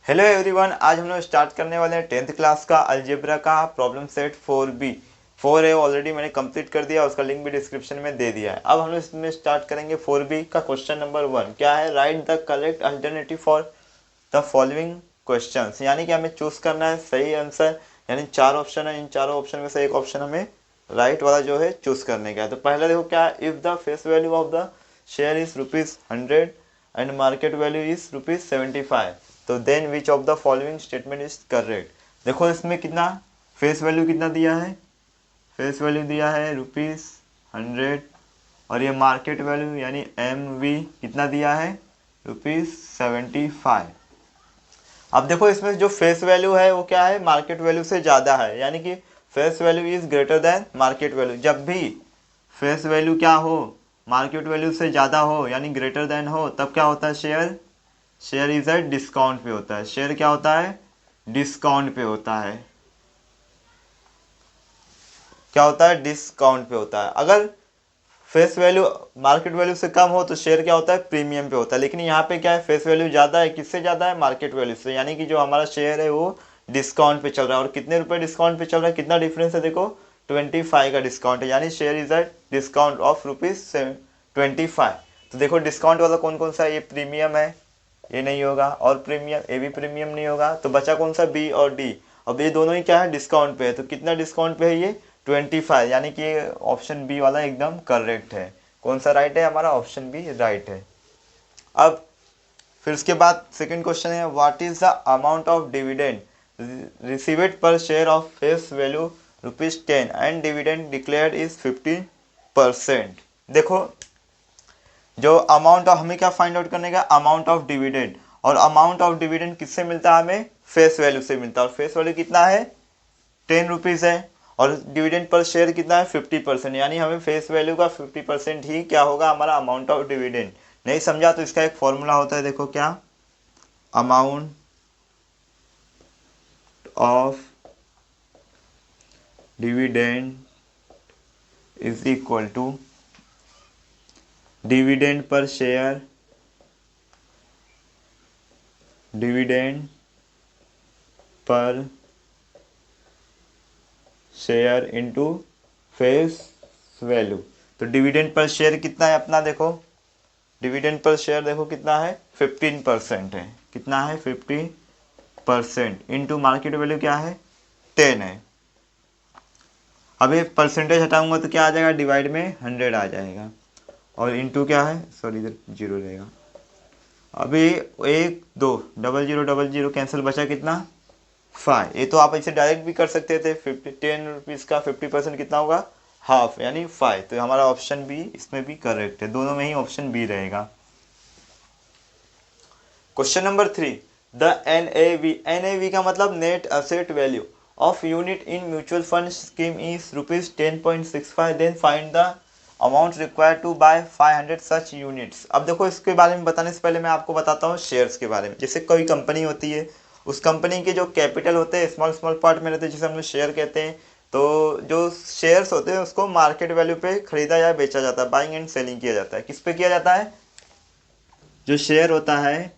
Hello everyone, आज हम लोग स्टार्ट करने वाले हैं 10th क्लास का अलजेब्रा का problem set 4B। 4A already मैंने कंप्लीट कर दिया, उसका लिंक भी डिस्क्रिप्शन में दे दिया है। अब हम लोग इसमें स्टार्ट करेंगे 4B का क्वेश्चन नंबर 1। क्या है? Right the correct alternative for the following questions. यानी कि हमें चूज करना है सही आंसर। यानी 4 ऑप्शन है, इन चारों ऑप्शन में से एक ऑप्शन हमें राइट वाला जो है चूज करने का है। तो पहला देखो क्या है, if the face value of the share is ₹100 and market value is ₹75, तो then which of the following statement is correct. देखो इसमें कितना फेस वैल्यू कितना दिया है, फेस वैल्यू दिया है ₹100 और ये मार्केट वैल्यू यानी MV कितना दिया है, ₹75। अब देखो इसमें जो फेस वैल्यू है वो क्या है, मार्केट वैल्यू से ज़्यादा है, यानी कि face value is greater than market value. जब भी फेस वैल्यू क्या हो, मार्केट वैल्यू से ज़्यादा हो यानी ग्रेटर देन हो, तब क्या होता है, share share is a discount पे होता है। शेयर क्या होता है, डिस्काउंट पे होता है। क्या होता है, डिस्काउंट पे होता है। अगर फेस वैल्यू मार्केट वैल्यू से कम हो तो शेयर क्या होता है, प्रीमियम पे होता है। लेकिन यहाँ पे क्या है, फेस वैल्यू ज़्यादा है, किससे ज़्यादा है, मार्केट वैल्यू से, यानी कि जो हमारा शेयर है वो डिस्काउंट पे चल रहा है। और कितने रुपए डिस्काउंट पे चल रहा है, कितना डिफरेंस है, देखो 25 का डिस्काउंट है, यानी share is a discount of ₹25। तो देखो डिस्काउंट वाला कौन कौन सा है, ये प्रीमियम है, ये नहीं होगा, और प्रीमियम, ए भी प्रीमियम नहीं होगा, तो बचा कौन सा, बी और डी। अब ये दोनों ही क्या है, डिस्काउंट पे है। तो कितना डिस्काउंट पे है, ये 25, यानी कि ऑप्शन बी वाला एकदम करेक्ट है। कौन सा राइट है, हमारा ऑप्शन बी राइट है। अब फिर उसके बाद सेकंड क्वेश्चन है, what is the amount of dividend received per share of face value ₹10 and dividend declared is 15%। देखो जो अमाउंट ऑफ, हमें क्या फाइंड आउट करने का, अमाउंट ऑफ डिविडेंड। और अमाउंट ऑफ डिविडेंड किससे मिलता है, हमें फेस वैल्यू से मिलता है। और फेस वैल्यू कितना है, ₹10 है, और डिविडेंड पर शेयर कितना है, 50%, यानी हमें फेस वैल्यू का 50% ही क्या होगा, हमारा अमाउंट ऑफ डिविडेंड। नहीं समझा तो इसका एक फॉर्मूला होता है, देखो क्या, amount of dividend is equal to dividend per share, dividend per share into face value. तो डिविडेंड पर शेयर कितना है अपना, देखो डिविडेंड पर शेयर देखो कितना है, 15% है। कितना है, 50%, इनटू मार्केट वैल्यू क्या है, 10 है। अब ये परसेंटेज हटाऊंगा तो क्या आ जाएगा, डिवाइड में 100 आ जाएगा, और इनटू क्या है, सॉरी इधर जीरो रहेगा। अभी 1 2 0000 कैंसिल, बचा कितना, 5। ये तो आप ऐसे डायरेक्ट भी कर सकते थे, 10 रुपीज़ का 50% कितना होगा, हाफ, यानी 5। तो हमारा ऑप्शन बी इसमें भी करेक्ट है, दोनों में ही ऑप्शन बी रहेगा। क्वेश्चन नंबर 3, द NAV का मतलब net asset value of unit in mutual fund scheme is ₹10.65, then find the amount required to buy 500 such units. अब देखो इसके बारे में बताने से पहले मैं आपको बताता हूँ शेयर्स के बारे में। जैसे कोई कंपनी होती है, उस कंपनी के जो कैपिटल होते हैं स्मॉल स्मॉल पार्ट में रहते हैं, जिसे हम लोग शेयर कहते हैं। तो जो शेयर्स होते हैं उसको मार्केट वैल्यू पे खरीदा या बेचा जाता है, बाइंग एंड सेलिंग किया जाता है। किस पे किया जाता है, जो शेयर होता है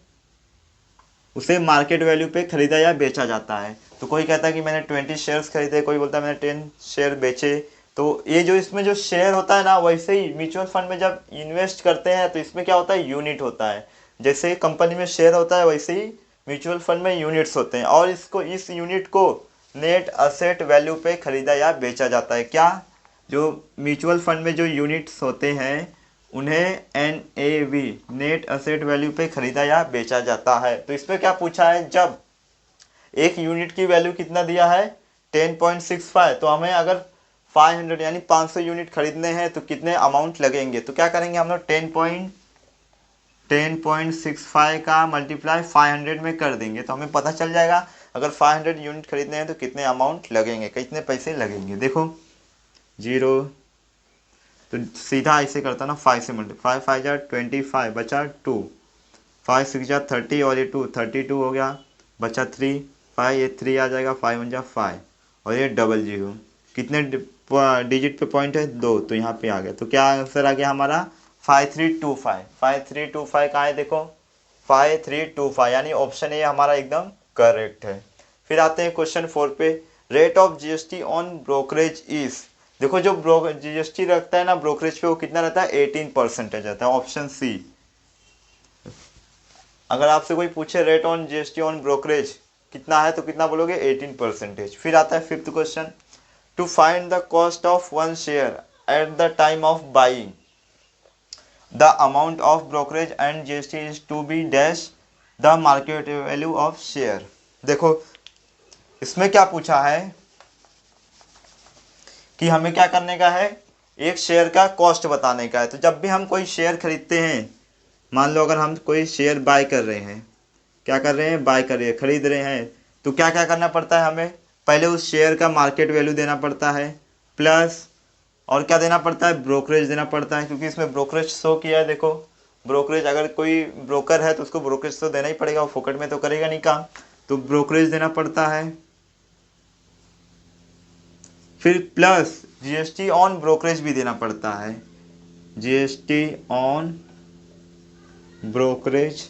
उसे मार्केट वैल्यू पे खरीदा या बेचा जाता है। तो कोई कहता है कि मैंने 20 शेयर्स खरीदे, कोई बोलता है मैंने 10 शेयर बेचे। तो ये जो इसमें जो शेयर होता है ना, वैसे ही म्यूचुअल फंड में जब इन्वेस्ट करते हैं तो इसमें क्या होता है, यूनिट होता है। जैसे कंपनी में शेयर होता है वैसे ही म्यूचुअल फंड में यूनिट्स होते हैं, और इस यूनिट को नेट असेट वैल्यू पे खरीदा या बेचा जाता है। क्या, जो म्यूचुअल फंड में जो यूनिट्स होते हैं उन्हें NAV नेट असेट वैल्यू पे खरीदा या बेचा जाता है। तो इसमें क्या पूछा है, जब एक यूनिट की वैल्यू कितना दिया है, 10.65, तो हमें अगर 500 यानी 500 यूनिट खरीदने हैं तो कितने अमाउंट लगेंगे। तो क्या करेंगे हम लोग, 10.65 का मल्टीप्लाई 500 में कर देंगे, तो हमें पता चल जाएगा अगर 500 यूनिट खरीदने हैं तो कितने अमाउंट लगेंगे, कितने पैसे लगेंगे। देखो 0, तो सीधा ऐसे करता ना, 5 से मल्टीप्लाई, 5 5 जा 25, बचा 2, 5 6 जा 30, और ये 2 32 हो गया, बचा 3, 5 ये 3 आ जाएगा, 5 1 जा 5, और ये 00, कितने डिजिट पे पॉइंट है, 2, तो यहाँ पे आ गया। तो क्या आंसर आ गया हमारा, 5325। 5325 कहाँ है, देखो 5325, यानी ऑप्शन ए हमारा एकदम करेक्ट है। फिर आते हैं क्वेश्चन 4 पे। Rate of GST on brokerage is, देखो जो जीएसटी रखता है ना ब्रोकरेज पे, वो कितना रहता है, 18% रहता है, ऑप्शन सी। अगर आपसे कोई पूछे rate on GST on brokerage कितना है तो कितना बोलोगे, 18%। फिर आता है 5th question. To find the cost of one share at the time of buying, the amount of brokerage and GST is to be dash the market value of share. देखो इसमें क्या पूछा है कि हमें क्या करने का है, एक शेयर का कॉस्ट बताने का है। तो जब भी हम कोई शेयर खरीदते हैं, मान लो अगर हम कोई शेयर बाय कर रहे हैं, क्या कर रहे हैं, बाय कर रहे हैं, खरीद रहे हैं, तो क्या क्या करना पड़ता है हमें, पहले उस शेयर का मार्केट वैल्यू देना पड़ता है, प्लस और क्या देना पड़ता है, ब्रोकरेज देना पड़ता है, क्योंकि इसमें ब्रोकरेज शो किया है। देखो ब्रोकरेज, अगर कोई ब्रोकर है तो उसको ब्रोकरेज तो देना ही पड़ेगा, वो फोकट में तो करेगा नहीं काम, तो ब्रोकरेज देना पड़ता है। फिर प्लस जीएसटी ऑन ब्रोकरेज भी देना पड़ता है, जीएसटी ऑन ब्रोकरेज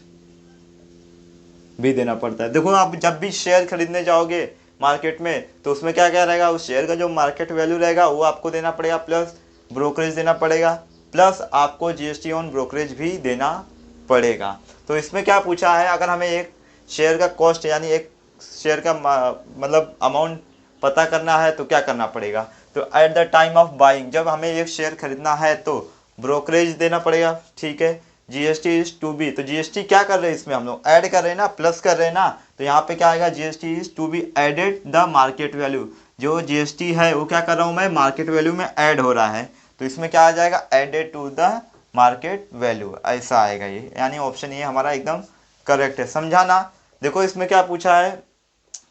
भी देना पड़ता है। देखो आप जब भी शेयर खरीदने जाओगे मार्केट में, तो उसमें क्या क्या रहेगा, उस शेयर का जो मार्केट वैल्यू रहेगा वो आपको देना पड़ेगा, प्लस ब्रोकरेज देना पड़ेगा, प्लस आपको जीएसटी ऑन ब्रोकरेज भी देना पड़ेगा। तो इसमें क्या पूछा है, अगर हमें एक शेयर का कॉस्ट यानी एक शेयर का मतलब अमाउंट पता करना है तो क्या करना पड़ेगा, तो eight the time of buying, जब हमें एक शेयर खरीदना है तो ब्रोकरेज देना पड़ेगा, ठीक है। जीएसटी इज टू बी, तो जीएसटी क्या कर रहे हैं इसमें, हम लोग ऐड कर रहे हैं ना, प्लस कर रहे हैं ना, तो यहाँ पे क्या आएगा, GST is to be added the market value, जो जीएसटी है वो क्या कर रहा हूँ मैं, मार्केट वैल्यू में ऐड हो रहा है, तो इसमें क्या आ जाएगा, added to the market value, ऐसा आएगा ये, यानी ऑप्शन ये हमारा एकदम करेक्ट है। समझा ना। देखो इसमें क्या पूछा है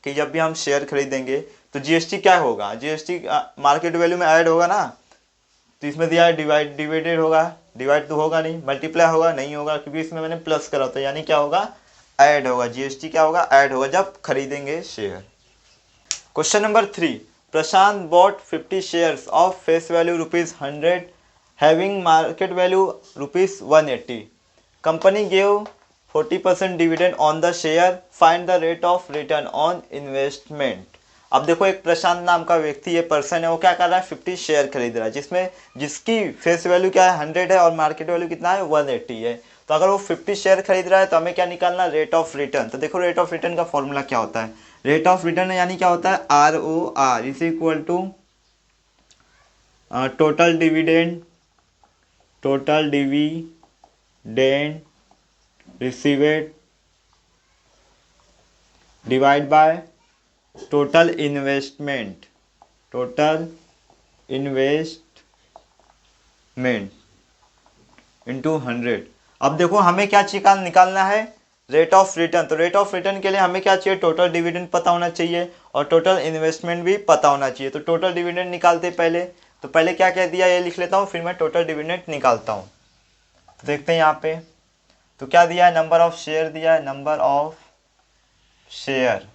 कि जब भी हम शेयर खरीदेंगे तो जीएसटी क्या होगा, जीएसटी मार्केट वैल्यू में ऐड होगा ना, तो इसमें दिया है डिवाइडेड होगा, डिवाइड तो होगा नहीं, मल्टीप्लाई होगा नहीं होगा, क्योंकि इसमें मैंने प्लस करा था, यानी क्या होगा, ऐड होगा, जीएसटी क्या होगा, ऐड होगा जब खरीदेंगे शेयर। Question number 3। Prashant bought 50 shares of face value ₹100 having market value ₹180। Company gave 40% dividend on the share, find the rate of return on investment. अब देखो एक प्रशांत नाम का व्यक्ति, ये पर्सन है, वो क्या कर रहा है, 50 शेयर खरीद रहा है, जिसमें जिसकी फेस वैल्यू क्या है, 100 है, और मार्केट वैल्यू कितना है, 180 है। तो अगर वो 50 शेयर खरीद रहा है तो हमें क्या निकालना, रेट ऑफ रिटर्न। तो देखो रेट ऑफ रिटर्न का फॉर्मूला क्या होता है, रेट ऑफ रिटर्न यानी क्या होता है, ROR is equal to total dividend received divide by total investment into 100। अब देखो हमें क्या चीज निकालना है, रेट ऑफ रिटर्न। तो रेट ऑफ रिटर्न के लिए हमें क्या चाहिए, टोटल डिविडेंड पता होना चाहिए और टोटल इन्वेस्टमेंट भी पता होना चाहिए। तो टोटल डिविडेंड निकालते पहले, तो पहले क्या कह दिया ये लिख लेता हूँ, फिर मैं टोटल डिविडेंड निकालता हूँ। तो देखते हैं यहाँ पे, तो क्या दिया है, नंबर ऑफ शेयर दिया है, नंबर ऑफ शेयर,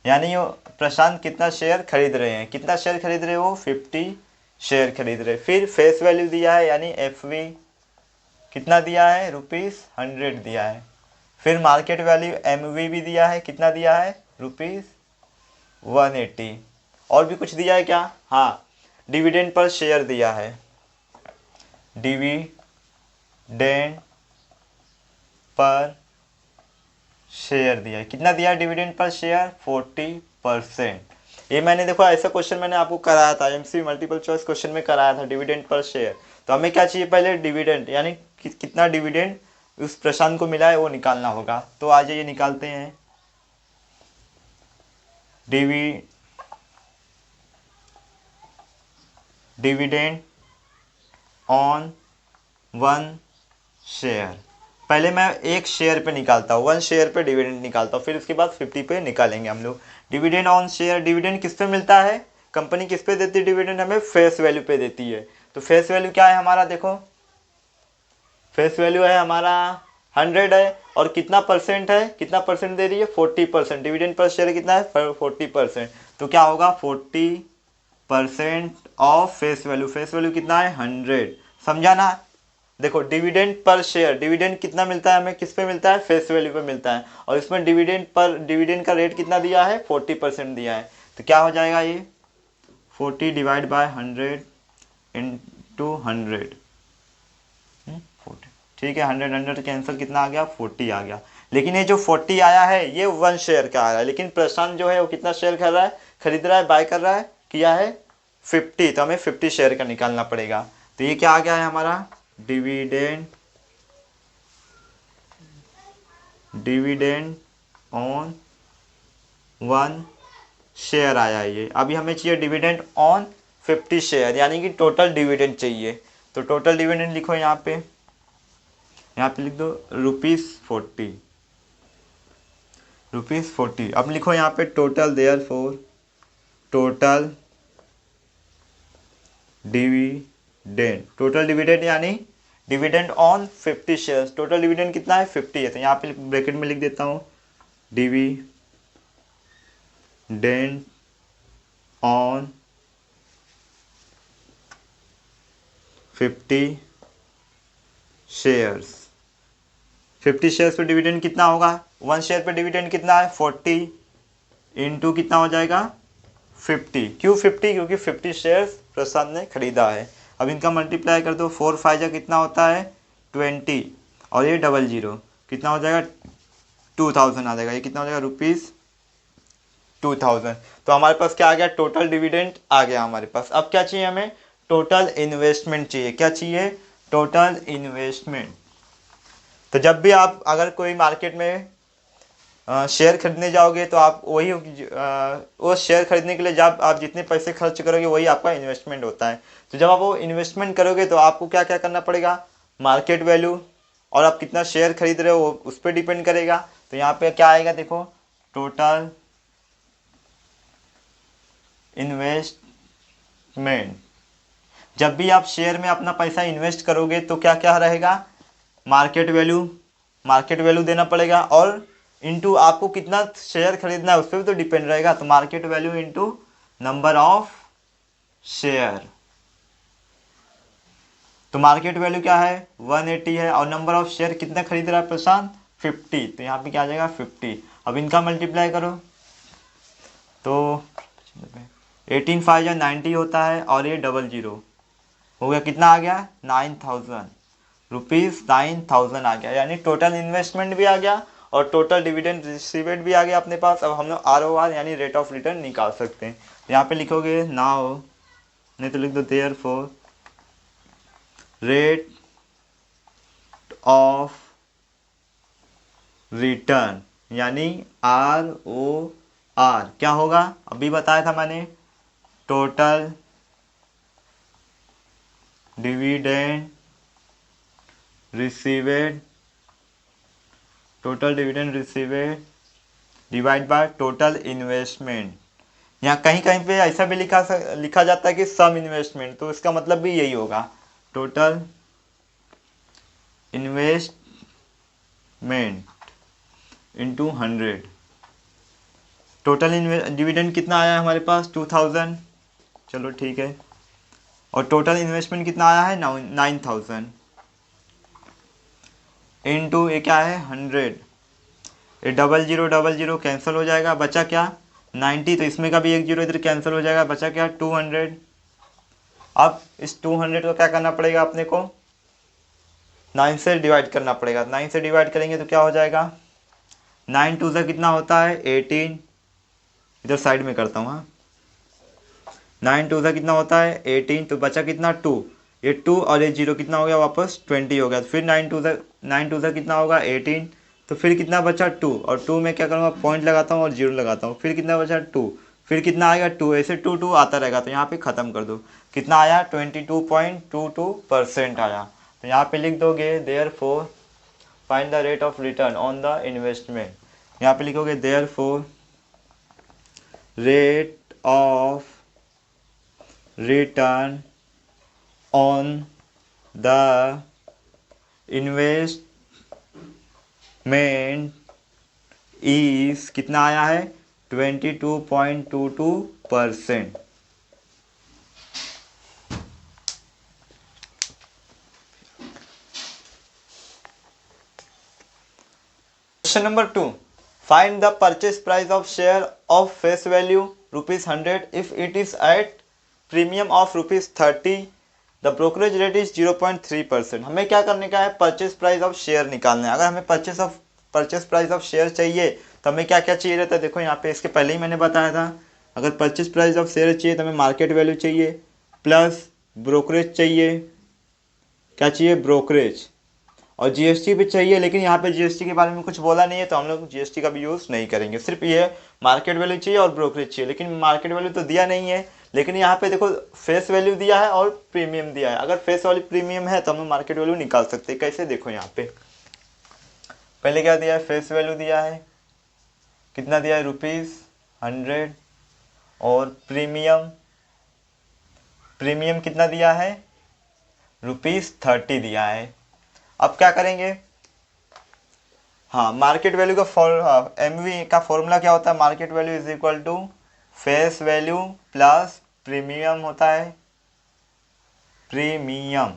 यानी प्रशांत कितना शेयर खरीद रहे हैं, कितना शेयर खरीद रहे हो, 50 शेयर खरीद रहे। फिर फेस वैल्यू दिया है यानी FV कितना दिया है, ₹100 दिया है। फिर मार्केट वैल्यू MV भी दिया है, कितना दिया है, ₹180। और भी कुछ दिया है क्या, हाँ डिविडेंड पर शेयर दिया है, डिविडेंड पर शेयर दिया है, कितना दिया है डिविडेंड पर शेयर, 40%। ये मैंने देखो ऐसा क्वेश्चन मैंने आपको कराया था, MC मल्टीपल चॉइस क्वेश्चन में कराया था, डिविडेंड पर शेयर। तो हमें क्या चाहिए, पहले डिविडेंड यानी कितना डिविडेंड उस प्रशांत को मिला है वो निकालना होगा। तो आ जाइए निकालते हैं, डिविडेंड ऑन 1 शेयर। पहले मैं एक शेयर पे निकालता हूँ, 1 शेयर पे डिविडेंड निकालता हूँ, फिर उसके बाद 50 पे निकालेंगे हम लोग। डिविडेंड ऑन शेयर, डिविडेंड किस पे मिलता है, कंपनी किस पे देती है डिविडेंड, हमें फेस वैल्यू पे देती है। तो फेस वैल्यू क्या है हमारा, देखो फेस वैल्यू है हमारा 100 है, और कितना परसेंट है, कितना परसेंट दे रही है, 40%। डिविडेंड पर शेयर कितना है, 40%। तो क्या होगा, 40% of face value, face value कितना है, 100। समझा ना। देखो डिविडेंड पर शेयर, डिविडेंड कितना मिलता है हमें, किस पे मिलता है, फेस वैल्यू पे मिलता है, और इसमें डिविडेंड का रेट कितना दिया है, 40% दिया है। तो क्या हो जाएगा ये 40 डिवाइड बाय 100 इंटू 100, 40, ठीक है। 100 कैंसिल, कितना आ गया, 40 आ गया। लेकिन ये जो 40 आया है ये 1 शेयर का आया है, लेकिन प्रशांत जो है वो कितना शेयर खरीद रहा है, बाय कर रहा है, किया है 50, तो हमें 50 शेयर का निकालना पड़ेगा। तो ये क्या आ गया है हमारा, डिविडेंड ऑन 1 शेयर आया है ये। अभी हमें चाहिए डिविडेंड ऑन 50 शेयर, यानी कि टोटल डिविडेंड चाहिए। तो टोटल डिविडेंड लिखो यहाँ पे लिख दो ₹40, ₹40। अब लिखो यहाँ पे टोटल, देयरफॉर टोटल डिविडेंड यानी dividend on 50 shares, total dividend कितना है 50 है। तो यहाँ पे ब्रैकेट में लिख देता हूँ डिविडेंड ऑन 50 शेयर्स, 50 शेयर्स पे डिविडेंड कितना होगा, 1 शेयर पे डिविडेंड कितना है 40 इंटू कितना हो जाएगा 50। क्यों 50, क्योंकि 50 शेयर्स प्रसाद ने खरीदा है। अब इनका मल्टीप्लाई कर दो, 4 5 जा कितना होता है 20, और ये 00 कितना हो जाएगा 2000 आ जाएगा, ये कितना हो जाएगा ₹2000। तो हमारे पास क्या आ गया, टोटल डिविडेंड आ गया हमारे पास। अब क्या चाहिए हमें, टोटल इन्वेस्टमेंट चाहिए। क्या चाहिए, टोटल इन्वेस्टमेंट। तो जब भी आप अगर कोई मार्केट में शेयर खरीदने जाओगे तो आप वही वो शेयर खरीदने के लिए जब आप जितने पैसे खर्च करोगे वही आपका इन्वेस्टमेंट होता है। तो जब आप वो इन्वेस्टमेंट करोगे तो आपको क्या क्या करना पड़ेगा, मार्केट वैल्यू और आप कितना शेयर खरीद रहे हो उस पर डिपेंड करेगा। तो यहाँ पे क्या आएगा, देखो टोटल इन्वेस्टमेंट। जब भी आप शेयर में अपना पैसा इन्वेस्ट करोगे तो क्या क्या रहेगा, मार्केट वैल्यू देना पड़ेगा, और इनटू आपको कितना शेयर खरीदना है उस पर भी तो डिपेंड रहेगा। तो market value into number of share. तो मार्केट वैल्यू क्या है 180 है, और नंबर ऑफ शेयर कितना खरीद रहा है प्रशांत 50, तो यहाँ पे क्या आ जाएगा 50। अब इनका मल्टीप्लाई करो तो 18 5 या 90 होता है, और ये 00 हो गया, कितना आ गया 9000 रुपीज़, 9000 आ गया। यानी टोटल इन्वेस्टमेंट भी आ गया और टोटल डिविडेंड रिसीवेड भी आ गया अपने पास। अब हम लोग ROR यानी रेट ऑफ रिटर्न निकाल सकते हैं। यहाँ पे लिखोगे नाउ, नहीं तो लिख दो देयरफॉर रेट ऑफ रिटर्न यानी ROR क्या होगा, अभी बताया था मैंने, total dividend received divide by total investment. यहाँ कहीं कहीं पे ऐसा भी लिखा जाता है कि सम इन्वेस्टमेंट, तो इसका मतलब भी यही होगा, total investment into 100। Total dividend कितना आया है हमारे पास 2000, चलो ठीक है, और टोटल इन्वेस्टमेंट कितना आया है 9000 इंटू ये क्या है 100। ये 00 कैंसिल हो जाएगा, बचा क्या 90, तो इसमें का भी एक जीरो इधर कैंसिल हो जाएगा, बचा क्या 200। अब इस 200 को क्या करना पड़ेगा अपने को, 9 से डिवाइड करना पड़ेगा। 9 से डिवाइड करेंगे तो क्या हो जाएगा, 9 2 से कितना होता है 18, इधर साइड में करता हूँ, हाँ 9 2 से कितना होता है 18, तो बचा कितना 2, ये 2 और ये 0 कितना हो गया वापस 20 हो गया। तो फिर 9 2 से कितना होगा 18, तो फिर कितना बचा 2, और 2 में क्या करूँगा पॉइंट लगाता हूँ और 0 लगाता हूँ, फिर कितना बचा 2, फिर कितना आएगा 2, ऐसे 2 2 आता रहेगा। तो यहाँ पे ख़त्म कर दो, कितना आया 22.22% आया। तो यहाँ पे लिख दोगे therefore find the rate of return on the investment. यहाँ पे लिखोगे therefore rate of return on the investment is कितना आया है 22.22%। Question number 2, find the purchase price of share of face value ₹100 if it is at premium of ₹30, the brokerage rate is 0.3%। हमें क्या करने का है, परचेज प्राइस ऑफ शेयर निकालना है। अगर हमें परचेज प्राइस ऑफ शेयर चाहिए तो हमें क्या क्या चाहिए रहता है, देखो यहाँ पे इसके पहले ही मैंने बताया था। अगर परचेज प्राइस ऑफ शेयर चाहिए तो हमें मार्केट वैल्यू चाहिए प्लस ब्रोकरेज चाहिए, क्या चाहिए, ब्रोकरेज, और जीएसटी भी चाहिए। लेकिन यहाँ पे जीएसटी के बारे में कुछ बोला नहीं है तो हम लोग जीएसटी का भी यूज़ नहीं करेंगे, सिर्फ ये मार्केट वैल्यू चाहिए और ब्रोकरेज चाहिए। लेकिन मार्केट वैल्यू तो दिया नहीं है, लेकिन यहाँ पे देखो फेस वैल्यू दिया है और प्रीमियम दिया है। अगर फेस वैल्यू प्रीमियम है तो हम मार्केट वैल्यू निकाल सकते हैं। कैसे, देखो यहाँ पे पहले क्या दिया है, फेस वैल्यू दिया है, कितना दिया है, ₹100, और प्रीमियम कितना दिया है, ₹30 दिया है। अब क्या करेंगे, हाँ मार्केट वैल्यू का एमवी का फॉर्मूला क्या होता है, market value is equal to face value plus premium होता है, प्रीमियम।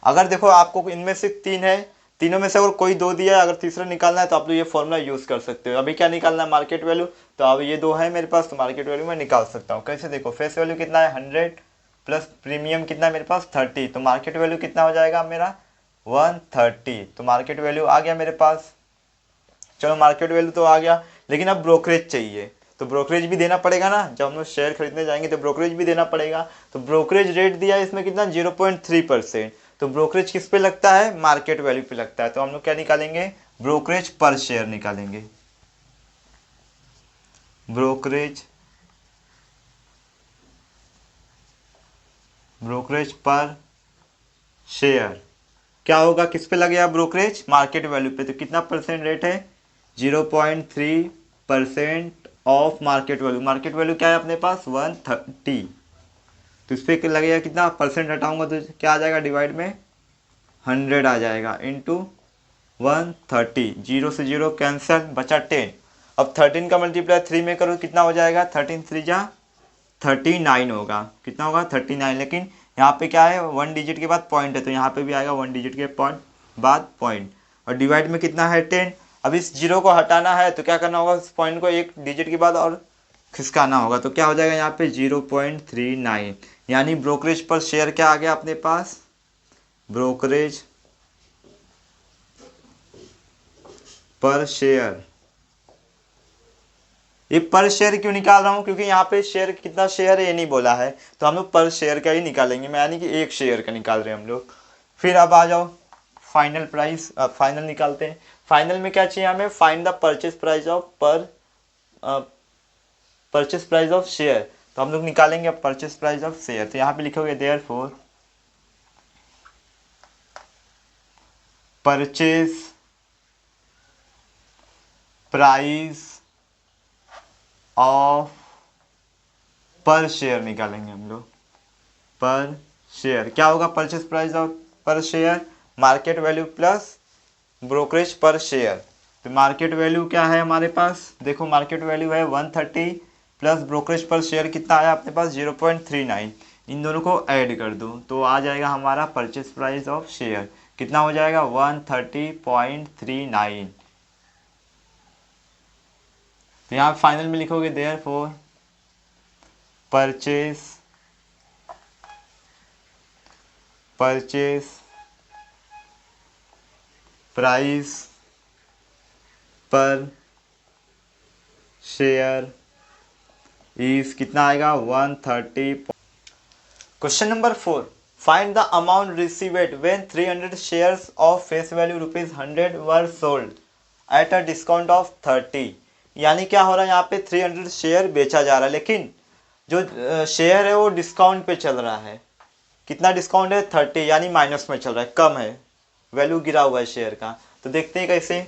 अगर देखो आपको इनमें से 3 है, तीनों में से अगर कोई 2 दिया है, अगर तीसरा निकालना है तो आप लोग ये फॉर्मूला यूज कर सकते हो। अभी क्या निकालना है, मार्केट वैल्यू, तो अब ये 2 है मेरे पास तो मार्केट वैल्यू मैं निकाल सकता हूँ। कैसे, देखो फेस वैल्यू कितना है 100 प्लस प्रीमियम कितना है मेरे पास 30, तो मार्केट वैल्यू कितना हो जाएगा मेरा 130। तो मार्केट वैल्यू आ गया मेरे पास। चलो मार्केट वैल्यू तो आ गया, लेकिन अब ब्रोकरेज चाहिए तो ब्रोकरेज भी देना पड़ेगा ना। जब हम लोग शेयर खरीदने जाएंगे तो ब्रोकरेज भी देना पड़ेगा। तो ब्रोकरेज रेट दिया है इसमें कितना 0.3%। तो ब्रोकरेज किस पे लगता है, मार्केट वैल्यू पे लगता है। तो हम लोग क्या निकालेंगे, ब्रोकरेज पर शेयर निकालेंगे, ब्रोकरेज पर शेयर क्या होगा, किस पे लगेगा ब्रोकरेज, मार्केट वैल्यू पे। तो कितना परसेंट रेट है, 0.3% of market value. Market value क्या है अपने पास 130, तो इस पर लगेगा कितना, परसेंट हटाऊंगा तो क्या आ जाएगा, डिवाइड में 100 आ जाएगा, इंटू 130, 0 से 0 कैंसिल, बचा 10। अब 13 का मल्टीप्लाई 3 में करो कितना हो जाएगा, 13 3 जा 39 होगा, कितना होगा 39। लेकिन यहाँ पे क्या है, 1 डिजिट के बाद पॉइंट है तो यहाँ पे भी आएगा 1 डिजिट के बाद पॉइंट, और डिवाइड में कितना है 10। अब इस 0 को हटाना है तो क्या करना होगा, इस पॉइंट को 1 डिजिट के बाद और खिसकाना होगा, तो क्या हो जाएगा यहाँ पे 0.39। यानी ब्रोकरेज पर शेयर क्या आ गया अपने पास, ब्रोकरेज पर शेयर। ये पर शेयर क्यों निकाल रहा हूँ, क्योंकि यहाँ पे शेयर कितना शेयर है ये नहीं बोला है, तो हम लोग पर शेयर का ही निकालेंगे, मैं यानी कि 1 शेयर का निकाल रहे हैं हम लोग। फिर अब आ जाओ फाइनल प्राइस, फाइनल निकालते हैं। फाइनल में क्या चाहिए हमें, find the purchase price of share. तो हम लोग निकालेंगे अब परचेज प्राइस ऑफ शेयर। तो यहाँ पे लिखोगे therefore purchase price of per share निकालेंगे हम लोग, पर शेयर क्या होगा, purchase price of per share, market value plus brokerage पर शेयर। तो मार्केट वैल्यू क्या है हमारे पास, देखो मार्केट वैल्यू है 130 प्लस ब्रोकरेज पर शेयर कितना आया अपने पास 0.39। इन दोनों को ऐड कर दो तो आ जाएगा हमारा परचेज प्राइस ऑफ शेयर, कितना हो जाएगा 130.39। तो यहाँ फाइनल में लिखोगे देयरफॉर परचेज प्राइस पर शेयर इज कितना आएगा 130। Question number 4, find the amount received when 300 shares of face value ₹100 were sold at a discount of 30। यानी क्या हो रहा है, यहाँ पे 300 शेयर बेचा जा रहा है, लेकिन जो शेयर है वो डिस्काउंट पे चल रहा है। कितना डिस्काउंट है 30, यानी माइनस में चल रहा है, कम है, वैल्यू गिरा हुआ है शेयर का। तो देखते हैं कैसे।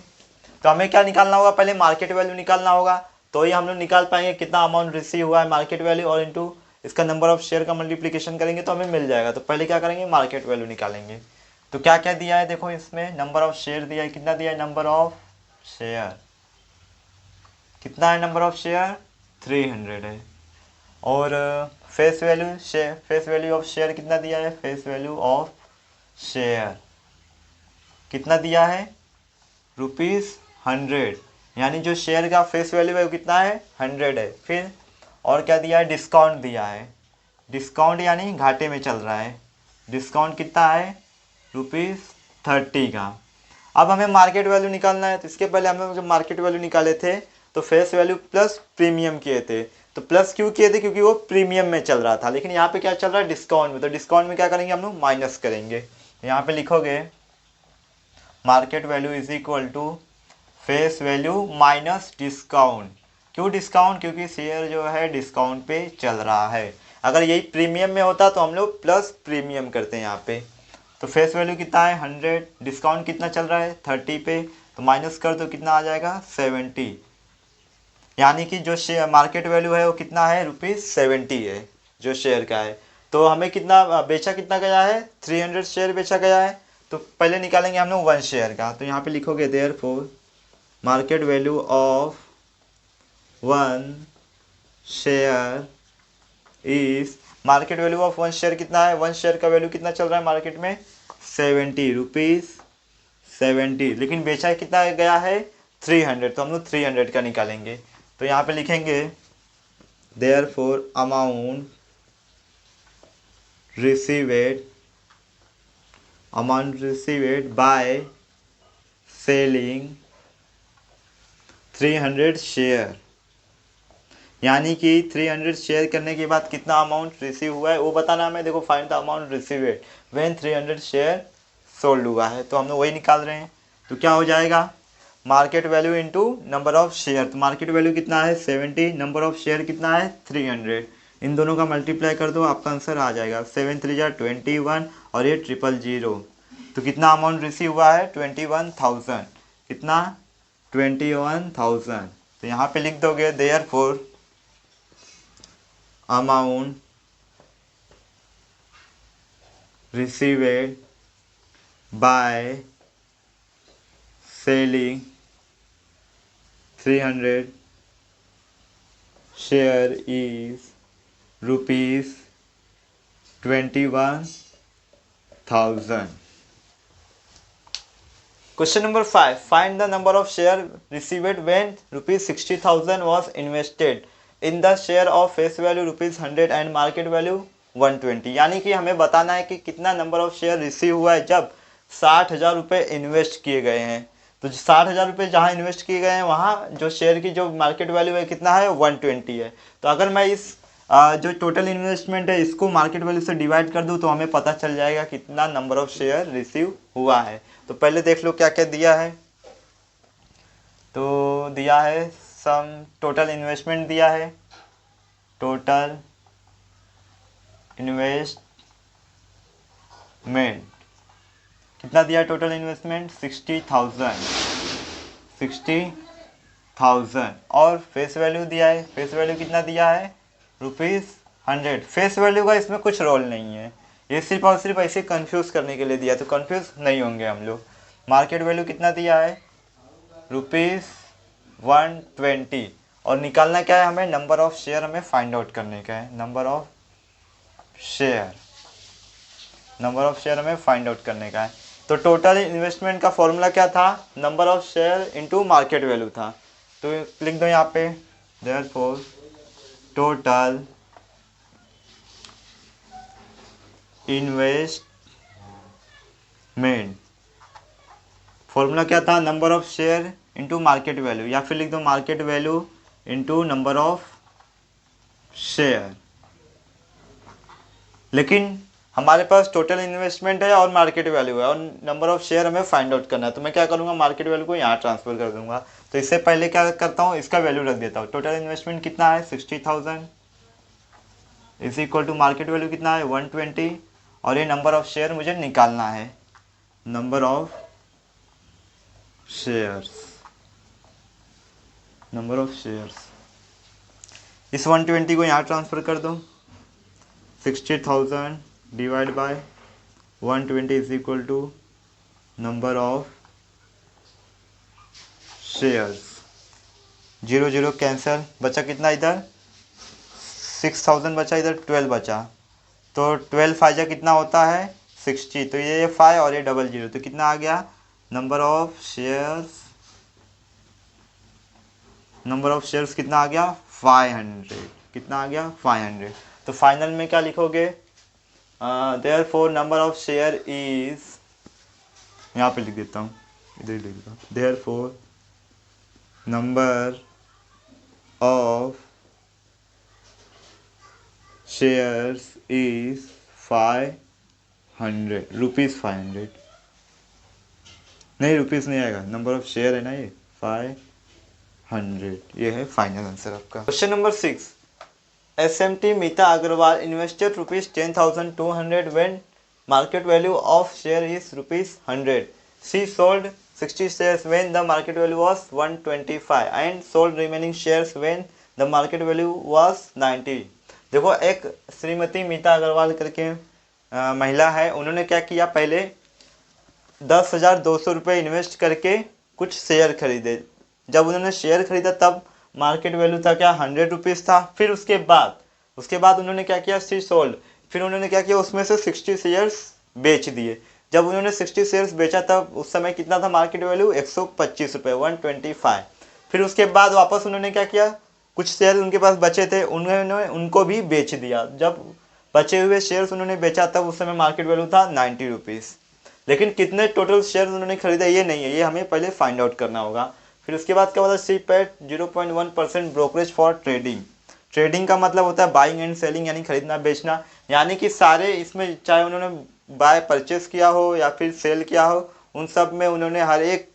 तो हमें क्या निकालना होगा, पहले मार्केट वैल्यू निकालना होगा, तो ही हम लोग निकाल पाएंगे कितना अमाउंट रिसीव हुआ है मार्केट वैल्यू, और इनटू इसका नंबर ऑफ शेयर का मल्टीप्लिकेशन करेंगे तो हमें मिल जाएगा। तो पहले क्या करेंगे, मार्केट वैल्यू निकालेंगे। तो क्या क्या दिया है, देखो इसमें नंबर ऑफ शेयर दिया है, कितना दिया है नंबर ऑफ शेयर, कितना है नंबर ऑफ शेयर 300 है, और फेस वैल्यू ऑफ शेयर कितना दिया है, फेस वैल्यू ऑफ शेयर कितना दिया है 100, यानी जो शेयर का फेस वैल्यू है वो कितना है 100 है। फिर और क्या दिया है, डिस्काउंट दिया है, डिस्काउंट यानी घाटे में चल रहा है, डिस्काउंट कितना है ₹30 का। अब हमें मार्केट वैल्यू निकालना है, तो इसके पहले हमें जब मार्केट वैल्यू निकाले थे तो फेस वैल्यू प्लस प्रीमियम किए थे। तो प्लस क्यों किए थे, क्योंकि वो प्रीमियम में चल रहा था, लेकिन यहाँ पे क्या चल रहा है डिस्काउंट में। तो डिस्काउंट में क्या करेंगे हम लोग, माइनस करेंगे। यहाँ पे लिखोगे market value is equal to face value minus discount. क्यों डिस्काउंट, क्योंकि शेयर जो है डिस्काउंट पे चल रहा है। अगर यही प्रीमियम में होता तो हम लोग प्लस प्रीमियम करते हैं यहाँ पे। तो फेस वैल्यू कितना है 100, डिस्काउंट कितना चल रहा है 30 पे, तो माइनस कर दो कितना आ जाएगा 70, यानी कि जो शेयर मार्केट वैल्यू है वो कितना है ₹70 है जो शेयर का है। तो हमें कितना बेचा कितना गया है 300 शेयर बेचा गया है। तो पहले निकालेंगे हम लोग 1 शेयर का। तो यहाँ पे लिखोगे therefore market value of 1 share is, market value of 1 share कितना है, 1 शेयर का वैल्यू कितना चल रहा है मार्केट में ₹70, लेकिन बेचा कितना गया है 300, तो हम लोग 300 का निकालेंगे। तो यहाँ पे लिखेंगे therefore amount received by selling 300 share, यानी कि 300 शेयर करने के बाद कितना अमाउंट रिसीव हुआ है वो बताना हमें। देखो find the amount received when 300 share sold हुआ है, तो हम लोग वही निकाल रहे हैं। तो क्या हो जाएगा market value into number of share. तो मार्केट वैल्यू कितना है 70, नंबर ऑफ शेयर कितना है 300, इन दोनों का मल्टीप्लाई कर दो आपका आंसर आ जाएगा 7 3 जा 21 और ये 000। तो कितना अमाउंट रिसीव हुआ है 21,000, कितना 21,000। तो यहाँ पे लिख दोगे therefore amount received by selling 300 share is ₹21,000। Question number 5. Find the number of share received when ₹60,000 was invested in the share of face value ₹100 and market value 120। यानी कि हमें बताना है कि कितना नंबर ऑफ शेयर रिसीव हुआ है जब 60,000 रुपये इन्वेस्ट किए गए हैं। तो 60,000 रुपये जहाँ इन्वेस्ट किए गए हैं वहाँ जो शेयर की जो मार्केट वैल्यू है कितना है 120 है। तो अगर मैं इस जो टोटल इन्वेस्टमेंट है इसको मार्केट वैल्यू से डिवाइड कर दूँ तो हमें पता चल जाएगा कितना नंबर ऑफ शेयर रिसीव हुआ है। तो पहले देख लो क्या क्या दिया है। तो दिया है सम टोटल इन्वेस्टमेंट दिया है, टोटल इन्वेस्टमेंट कितना दिया है, टोटल इन्वेस्टमेंट 60,000 और फेस वैल्यू दिया है, फेस वैल्यू कितना दिया है ₹100। फेस वैल्यू का इसमें कुछ रोल नहीं है, ये सिर्फ और सिर्फ ऐसे कंफ्यूज करने के लिए दिया, तो कंफ्यूज नहीं होंगे हम लोग। मार्केट वैल्यू कितना दिया है ₹120 और निकालना क्या है हमें, नंबर ऑफ शेयर हमें फाइंड आउट करने का है, नंबर ऑफ शेयर हमें फाइंड आउट करने का है। तो टोटल इन्वेस्टमेंट का फॉर्मूला क्या था, number of share into market value था। तो लिख दो यहाँ पे देयरफॉर टोटल इन्वेस्टमेंट, फॉर्मूला क्या था, number of share into market value, या फिर लिख दो market value into number of share. लेकिन हमारे पास टोटल इन्वेस्टमेंट है और मार्केट वैल्यू है और नंबर ऑफ शेयर हमें फाइंड आउट करना है, तो मैं क्या करूँगा मार्केट वैल्यू को यहाँ ट्रांसफर कर दूंगा। तो इससे पहले क्या करता हूँ, इसका वैल्यू रख देता हूँ। टोटल इन्वेस्टमेंट कितना है 60,000 is equal to market value कितना है 120 और ये नंबर ऑफ शेयर मुझे निकालना है, number of shares, number of shares. इस 120 को यहाँ ट्रांसफ़र कर दो, 60,000 divide by 120 is equal to number of shares. 0 0 cancel, बचा कितना इधर 6,000 बचा, इधर 12 बचा। तो 12 फाइजा कितना होता है 60, तो ये 5 और ये 00, तो कितना आ गया number of shares number of shares कितना आ गया 500, कितना आ गया 500। तो फाइनल में क्या लिखोगे, therefore number of share is, यहाँ पे लिख देता हूँ, इधर ही लिख देता हूँ, therefore number of shares is 500 rupees, 500 नहीं, रुपीज़ नहीं आएगा, नंबर ऑफ शेयर है ना ये 500, ये है फाइनल आंसर आपका। Question number 6, SMT Meeta Agrawal invested rupees 10,200 when market value of share is rupees 100. She sold 60 shares when the market value was 125 and sold remaining shares when the market value was 90. देखो एक श्रीमती मीता अग्रवाल करके महिला है, उन्होंने क्या किया, पहले 10,200 रुपये इन्वेस्ट करके कुछ शेयर खरीदे। जब उन्होंने शेयर खरीदा तब मार्केट वैल्यू था क्या 100 रुपीज़ था। फिर उसके बाद उन्होंने क्या किया, सी सोल्ड, फिर उन्होंने क्या किया, उसमें से 60 शेयर्स बेच दिए। जब उन्होंने 60 शेयर्स बेचा तब उस समय कितना था मार्केट वैल्यू 125 रुपये, 125। फिर उसके बाद वापस उन्होंने क्या किया, कुछ शेयर उनके पास बचे थे, उन्होंने उनको भी बेच दिया। जब बचे हुए शेयर्स उन्होंने बेचा तब उस समय मार्केट वैल्यू था 90 रुपीज़। लेकिन कितने टोटल शेयर उन्होंने खरीदा ये नहीं है, ये हमें पहले फाइंड आउट करना होगा। फिर उसके बाद क्या होता है, C paid 0.1% brokerage for trading. Trading का मतलब होता है बाइंग एंड सेलिंग, यानी खरीदना बेचना, यानी कि सारे इसमें चाहे उन्होंने बाय परचेस किया हो या फिर सेल किया हो, उन सब में उन्होंने हर एक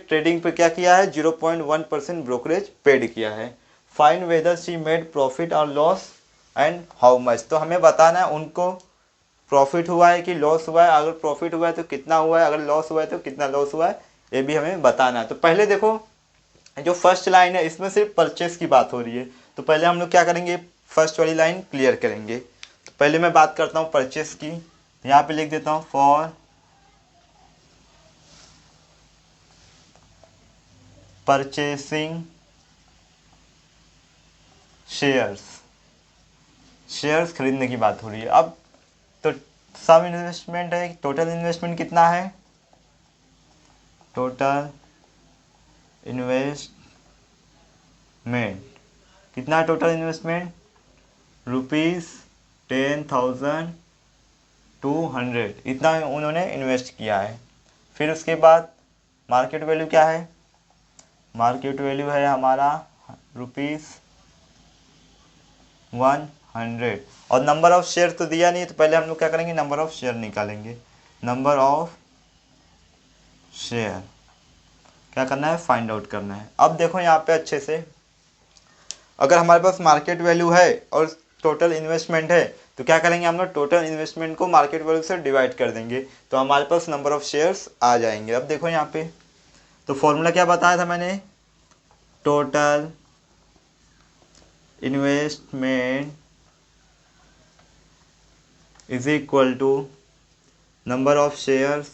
ट्रेडिंग पे क्या किया है, 0.1% ब्रोकरेज पेड किया है। Find whether she made profit और लॉस एंड हाउ मच। तो हमें बताना है उनको प्रॉफिट हुआ है कि लॉस हुआ है, अगर प्रॉफिट हुआ है तो कितना हुआ है, अगर लॉस हुआ है तो कितना लॉस हुआ है, ये भी हमें बताना है। तो पहले देखो जो फर्स्ट लाइन है इसमें सिर्फ परचेस की बात हो रही है, तो पहले हम लोग क्या करेंगे, फर्स्ट वाली लाइन क्लियर करेंगे। तो पहले मैं बात करता हूँ परचेस की, यहाँ पे लिख देता हूँ फॉर परचेसिंग शेयर्स, शेयर्स खरीदने की बात हो रही है। अब तो सम इन्वेस्टमेंट है, टोटल इन्वेस्टमेंट कितना है, टोटल इन्वेस्टमेंट कितना, टोटल इन्वेस्टमेंट ₹10,200, इतना उन्होंने इन्वेस्ट किया है। फिर उसके बाद मार्केट वैल्यू क्या है, मार्केट वैल्यू है हमारा ₹100, और नंबर ऑफ शेयर तो दिया नहीं, तो पहले हम लोग क्या करेंगे, नंबर ऑफ शेयर निकालेंगे। नंबर ऑफ शेयर क्या करना है, फाइंड आउट करना है। अब देखो यहाँ पे अच्छे से, अगर हमारे पास मार्केट वैल्यू है और टोटल इन्वेस्टमेंट है तो क्या करेंगे हम लोग, टोटल इन्वेस्टमेंट को मार्केट वैल्यू से डिवाइड कर देंगे, तो हमारे पास नंबर ऑफ शेयर्स आ जाएंगे। अब देखो यहाँ पे, तो फॉर्मूला क्या बताया था मैंने, total investment is equal to number of shares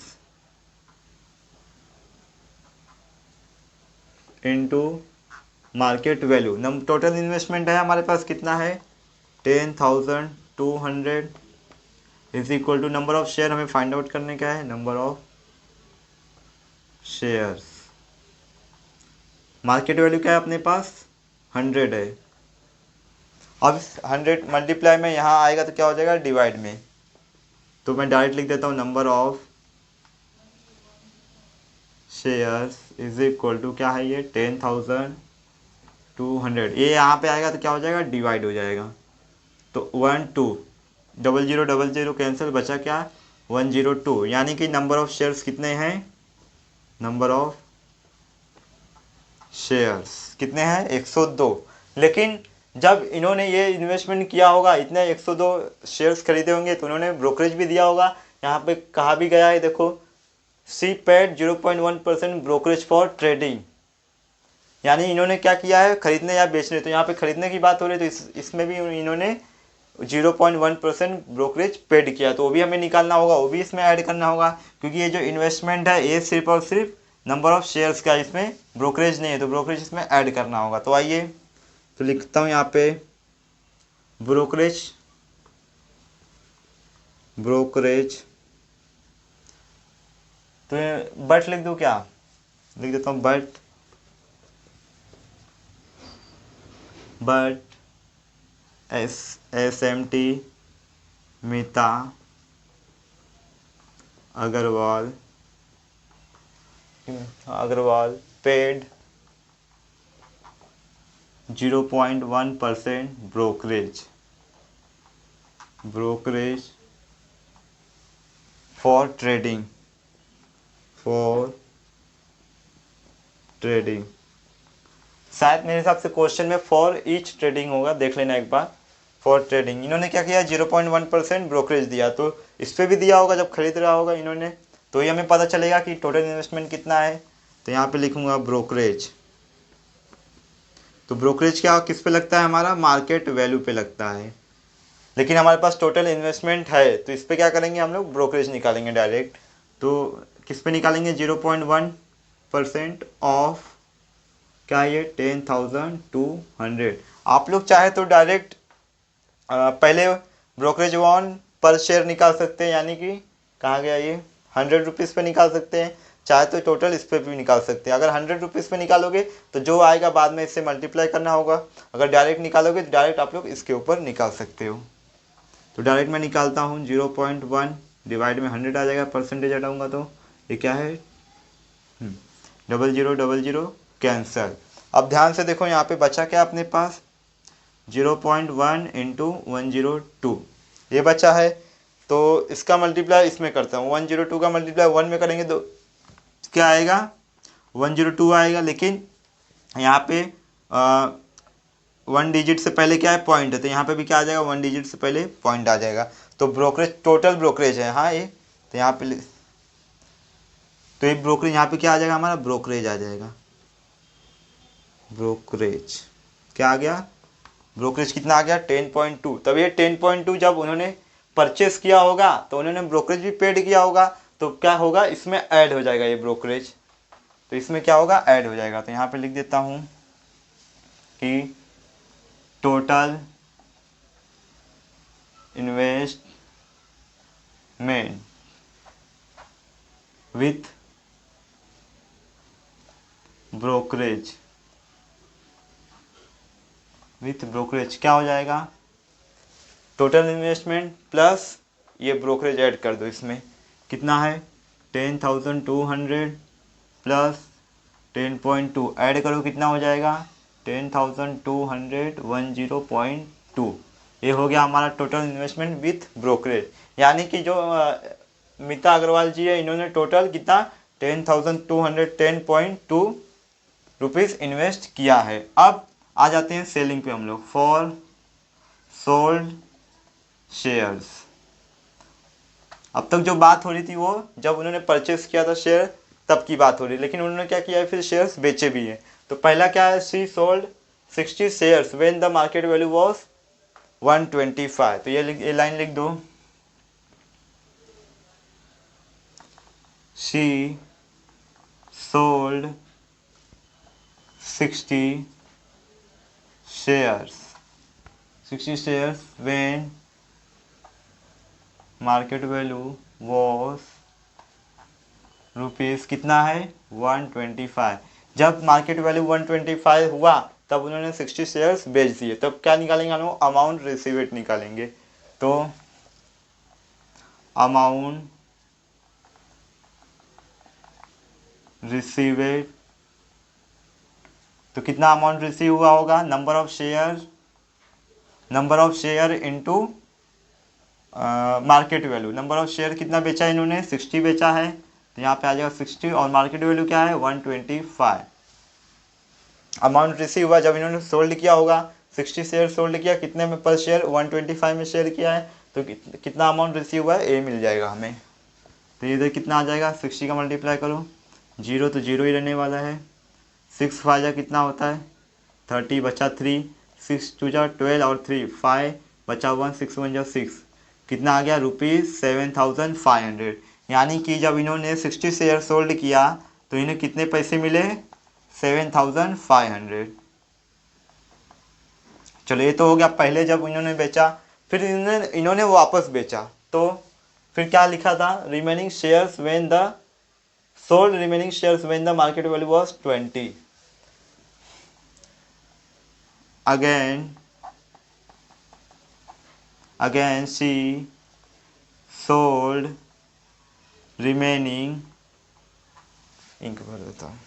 into market value. Total investment है हमारे पास कितना है 10,200 is equal to number of share, हमें फाइंड आउट करने का है, number of shares. Market value क्या है अपने पास 100 है। अब 100 मल्टीप्लाई में यहाँ आएगा तो क्या हो जाएगा, डिवाइड में, तो मैं डायरेक्ट लिख देता हूँ number of shares is equal to क्या है ये 10,200, ये यहाँ पे आएगा तो क्या हो जाएगा, डिवाइड हो जाएगा। तो 1 2 00 कैंसिल, बचा क्या 102, यानी कि नंबर ऑफ शेयर्स कितने हैं, नंबर ऑफ शेयर्स कितने हैं 102। लेकिन जब इन्होंने ये इन्वेस्टमेंट किया होगा, इतने 102 शेयर्स खरीदे होंगे तो उन्होंने ब्रोकरेज भी दिया होगा। यहाँ पे कहा भी गया है, देखो सी पेड 0.1% ब्रोकरेज फॉर ट्रेडिंग, यानी इन्होंने क्या किया है, खरीदने या बेचने, तो यहाँ पे खरीदने की बात हो रही है तो इसमें भी इन्होंने 0.1% ब्रोकरेज पेड किया, तो वो भी हमें निकालना होगा, वो भी इसमें ऐड करना होगा, क्योंकि ये जो इन्वेस्टमेंट है ये सिर्फ और सिर्फ नंबर ऑफ शेयर्स का, इसमें ब्रोकरेज नहीं है, तो ब्रोकरेज इसमें ऐड करना होगा। तो आइए तो लिखता हूँ यहाँ पे ब्रोकरेज, तो बट लिख दूँ क्या, लिख देता हूँ but but SMT Meeta Agrawal paid 0.1% brokerage for trading शायद मेरे हिसाब से क्वेश्चन में फॉर ईच ट्रेडिंग होगा, देख लेना एक बार। फॉर ट्रेडिंग इन्होंने क्या किया, 0.1% ब्रोकरेज दिया, तो इस पर भी दिया होगा जब खरीद रहा होगा इन्होंने, तो ये हमें पता चलेगा कि टोटल इन्वेस्टमेंट कितना है। तो यहाँ पे लिखूंगा ब्रोकरेज। तो ब्रोकरेज क्या किस पे लगता है, हमारा मार्केट वैल्यू पे लगता है, लेकिन हमारे पास टोटल इन्वेस्टमेंट है, तो इस पे क्या करेंगे हम लोग, ब्रोकरेज निकालेंगे डायरेक्ट। तो किस पे निकालेंगे, 0.1% ऑफ क्या ये 10,200। आप लोग चाहे तो डायरेक्ट पहले ब्रोकरेज वन पर शेयर निकाल सकते हैं, यानी कि कहाँ गया ये, 100 रुपीज़ पे निकाल सकते हैं, चाहे तो टोटल इस पर भी निकाल सकते हैं। अगर 100 रुपीज़ पे निकालोगे तो जो आएगा बाद में इससे मल्टीप्लाई करना होगा, अगर डायरेक्ट निकालोगे तो डायरेक्ट आप लोग इसके ऊपर निकाल सकते हो। तो डायरेक्ट मैं निकालता हूँ, 0.1 डिवाइड में 100 आ जाएगा, परसेंटेज हटाऊँगा तो ये क्या है, 0000 कैंसल। अब ध्यान से देखो यहाँ पे बचा क्या अपने पास, 0.1 इंटू 102 ये बचा है। तो इसका मल्टीप्लाई इसमें करता हूँ, 102 का मल्टीप्लाई 1 में करेंगे तो क्या आएगा, 102 आएगा, लेकिन यहाँ पे 1 डिजिट से पहले क्या है, पॉइंट है, तो यहाँ पे भी क्या आ जाएगा, 1 डिजिट से पहले पॉइंट आ जाएगा। तो ब्रोकरेज टोटल ब्रोकरेज है, हाँ ये, तो यहाँ पे तो ये ब्रोकरेज यहाँ पे क्या आ जाएगा, हमारा ब्रोकरेज आ जाएगा। ब्रोकरेज क्या आ गया, ब्रोकरेज कितना आ गया, 10.2। तब ये 10.2 जब उन्होंने परचेस किया होगा तो उन्होंने ब्रोकरेज भी पेड किया होगा, तो क्या होगा, इसमें ऐड हो जाएगा ये ब्रोकरेज, तो इसमें क्या होगा, ऐड हो जाएगा। तो यहाँ पे लिख देता हूँ कि टोटल इन्वेस्टमेंट विथ ब्रोकरेज क्या हो जाएगा, टोटल इन्वेस्टमेंट प्लस ये ब्रोकरेज ऐड कर दो, इसमें कितना है, 10,200 प्लस 10.2 ऐड करो, कितना हो जाएगा, 10,200 10.2। ये हो गया हमारा टोटल इन्वेस्टमेंट विथ ब्रोकरेज, यानी कि जो मीता अग्रवाल जी है, इन्होंने टोटल कितना 10,210.2 रुपीज़ इन्वेस्ट किया है। अब आ जाते हैं सेलिंग पे हम लोग, फॉर सोल्ड शेयर्स। अब तक जो बात हो रही थी वो जब उन्होंने परचेस किया था शेयर तब की बात हो रही है, लेकिन उन्होंने क्या किया है, फिर शेयर्स बेचे भी हैं। तो पहला क्या है, she sold 60 shares when the market value was 125। तो ये लाइन लिख दो, she sold 60 shares when market value was rupees कितना है, 125। जब मार्केट वैल्यू 125 हुआ तब उन्होंने 60 शेयर्स बेच दिए, तब क्या निकालेंगे हम लोग, अमाउंट रिसीवेड निकालेंगे। तो अमाउंट रिसीवेड, तो कितना अमाउंट रिसीव हुआ होगा, number of share into market value. Number of share कितना बेचा इन्होंने, 60 बेचा है, तो यहाँ पे आ जाएगा 60, और मार्केट वैल्यू क्या है, 125। अमाउंट रिसीव हुआ जब इन्होंने सोल्ड किया होगा, 60 शेयर सोल्ड किया, कितने में पर शेयर, 125 में शेयर किया है, तो कितना अमाउंट रिसीव हुआ है, ये मिल जाएगा हमें। तो इधर कितना आ जाएगा, 60 का मल्टीप्लाई करो, 0 तो 0 ही रहने वाला है, 6 फाइव कितना होता है 30, बचा 3, 6 टू जा 12 और 3 5, बचा 1, 6 1 जा 6, कितना आ गया, ₹7,500। यानी कि जब इन्होंने 60 शेयर सोल्ड किया तो इन्हें कितने पैसे मिले, 7,500। चलो ये तो हो गया पहले जब इन्होंने बेचा, फिर इन्होंने वापस बेचा, तो फिर क्या लिखा था, remaining shares when the sold remaining shares when the market value was 20। again she sold remaining, इंक भर देता हूँ,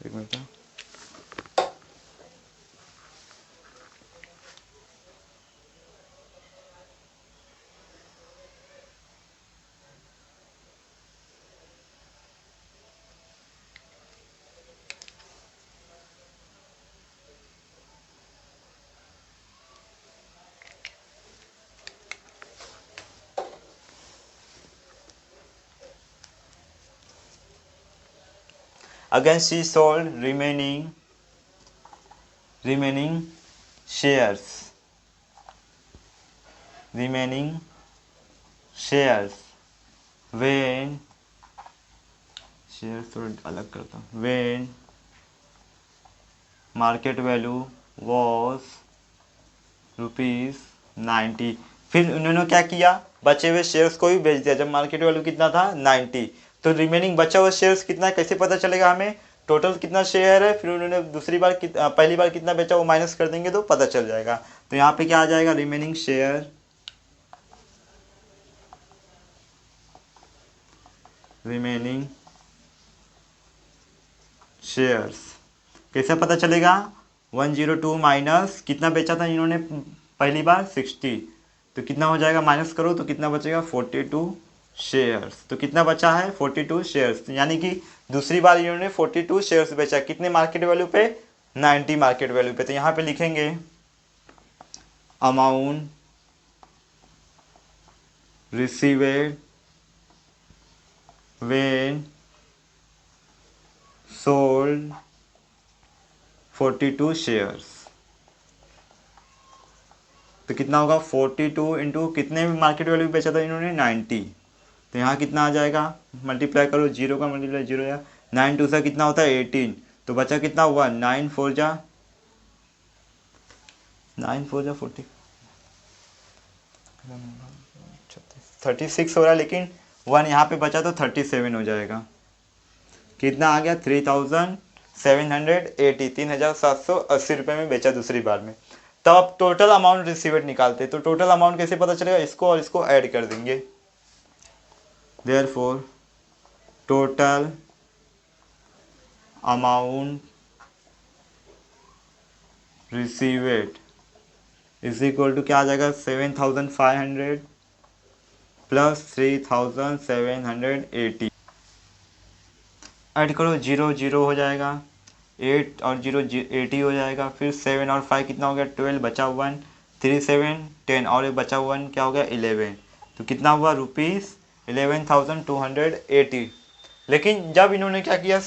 एक मिनट। Again she sold remaining shares when share थोड़ा अलग करता हूँ, when मार्केट वैल्यू वॉज ₹90। फिर उन्होंने क्या किया, बचे हुए शेयर्स को भी बेच दिया जब मार्केट वैल्यू कितना था 90। तो रिमेनिंग बचा हुआ शेयर्स कितना है कैसे पता चलेगा हमें, टोटल कितना शेयर है, फिर उन्होंने पहली बार कितना बेचा वो माइनस कर देंगे तो पता चल जाएगा। तो यहाँ पे क्या आ जाएगा, रिमेनिंग शेयर्स कैसे पता चलेगा, 102 माइनस कितना बेचा था इन्होंने पहली बार 60, तो कितना हो जाएगा, माइनस करो तो कितना बचेगा 42 शेयर्स। तो कितना बचा है 42 शेयर्स, यानी कि दूसरी बार इन्होंने 42 शेयर्स बेचा, कितने मार्केट वैल्यू पे, 90 मार्केट वैल्यू पे। तो यहाँ पे लिखेंगे amount received when sold 42 shares. तो कितना होगा 42 इंटू कितने मार्केट वैल्यू बेचा था इन्होंने 90। तो यहाँ कितना आ जाएगा, मल्टीप्लाई करो, जीरो का मल्टीप्लाई जीरो या 9 2 सा कितना होता है 18, तो बचा कितना हुआ 9 4 जा 40 36 हो रहा है, लेकिन 1 यहाँ पे बचा तो 37 हो जाएगा। कितना आ गया 3780, 3780 रुपये में बेचा दूसरी बार में। तब आप टोटल अमाउंट रिसीवेड निकालते, तो टोटल अमाउंट कैसे पता चलेगा, इसको और इसको ऐड कर देंगे। Therefore total amount received is equal to क्या आ जाएगा 7500 प्लस 3780, ऐड करो, 0 0 हो जाएगा, 8 और 0 80 हो जाएगा, फिर 7 और 5 कितना हो गया 12, बचा 1, 3 7 10 और एक बचा 1 क्या हो गया 11। तो कितना हुआ ₹11,280। लेकिन जब इन्होंने क्या किया,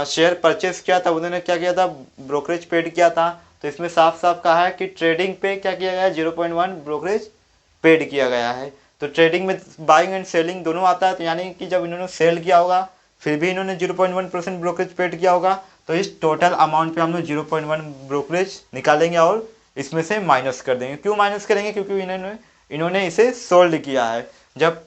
शेयर परचेस किया था, उन्होंने क्या किया था, ब्रोकरेज पेड किया था। तो इसमें साफ साफ कहा है कि ट्रेडिंग पे क्या किया गया है, 0.1 ब्रोकरेज पेड किया गया है। तो ट्रेडिंग में बाइंग एंड सेलिंग दोनों आता है, तो यानी कि जब इन्होंने सेल किया होगा फिर भी इन्होंने 0.1% ब्रोकरेज पेड किया होगा। तो इस टोटल अमाउंट पे हम लोग 0.1 ब्रोकरेज निकालेंगे और इसमें से माइनस कर देंगे। क्यों माइनस करेंगे, क्योंकि इन्होंने इसे सोल्ड किया है। जब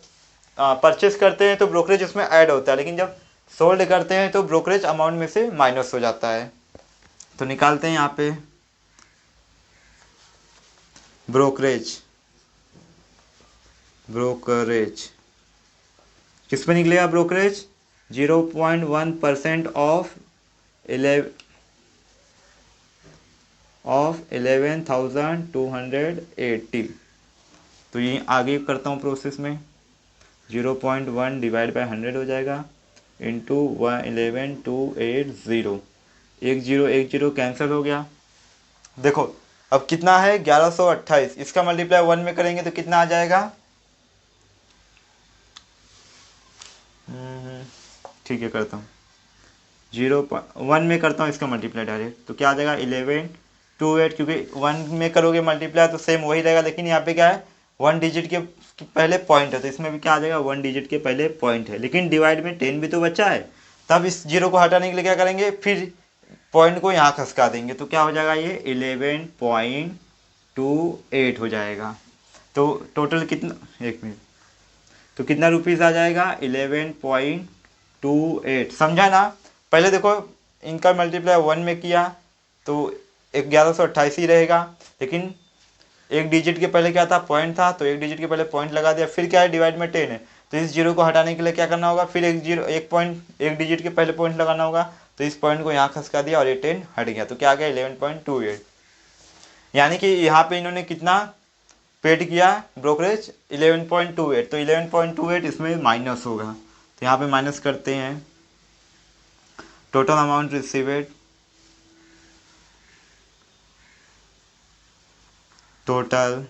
परचेस करते हैं तो ब्रोकरेज उसमें ऐड होता है, लेकिन जब सोल्ड करते हैं तो ब्रोकरेज अमाउंट में से माइनस हो जाता है। तो निकालते हैं यहाँ पे ब्रोकरेज किस पे निकलेगा ब्रोकरेज, 0.1% ऑफ 11,280। तो ये आगे करता हूँ प्रोसेस में, 0.1 डिवाइड बाय 100 हो जाएगा इंटू 11280, एक जीरो कैंसिल हो गया। देखो अब कितना है 1128, इसका मल्टीप्लाई 1 में करेंगे तो कितना आ जाएगा, ठीक है करता हूँ 0.1 में करता हूँ इसका मल्टीप्लाई डायरेक्ट, तो क्या आ जाएगा 1128, क्योंकि 1 में करोगे मल्टीप्लाई तो सेम वही रहेगा, लेकिन यहाँ पे क्या है 1 डिजिट के पहले पॉइंट है, तो इसमें भी क्या आ जाएगा 1 डिजिट के पहले पॉइंट है, लेकिन डिवाइड में 10 भी तो बचा है। तब इस जीरो को हटाने के लिए क्या करेंगे, फिर पॉइंट को यहाँ खसका देंगे, तो क्या हो जाएगा ये 11.28 हो जाएगा। तो टोटल कितना, एक मिनट, तो कितना रुपीज़ आ जाएगा 11.28। समझा ना। पहले देखो इनका मल्टीप्लाई 1 में किया तो 1128 ही रहेगा, लेकिन एक डिजिट के पहले क्या था, पॉइंट था, तो एक डिजिट के पहले पॉइंट लगा दिया। फिर क्या है, डिवाइड में 10 है, तो इस जीरो को हटाने के लिए क्या करना होगा, फिर एक डिजिट के पहले पॉइंट लगाना होगा, तो इस पॉइंट को यहाँ खसका दिया और ये 10 हट गया, तो क्या आ गया 11.28। यानी कि यहाँ पे इन्होंने कितना पेड किया ब्रोकरेज 11.28, तो 11.28 इसमें माइनस होगा, तो यहाँ पे माइनस करते हैं। Total amount received, total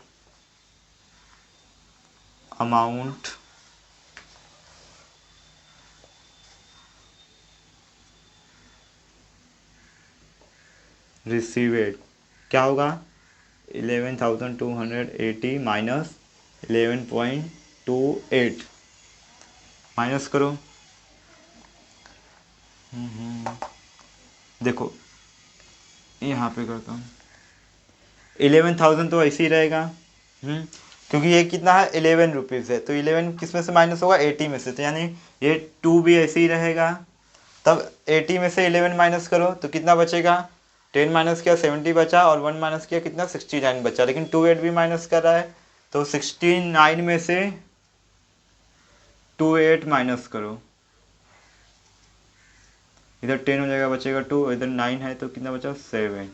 amount received क्या होगा 11,280 माइनस 11.28, माइनस करो। देखो यहाँ पे करता हूँ, 11,000 तो ऐसे ही रहेगा, क्योंकि ये कितना है 11 रुपीज़ है, तो 11 किस में से माइनस होगा 80 में से, तो यानी ये 2 भी ऐसे ही रहेगा। तब 80 में से 11 माइनस करो तो कितना बचेगा, 10 माइनस किया 70 बचा, और 1 माइनस किया कितना 69 बचा, लेकिन 28 भी माइनस कर रहा है, तो 69 में से 28 माइनस करो, इधर 10 हो जाएगा, बचेगा 2, इधर 9 है तो कितना बचा 7,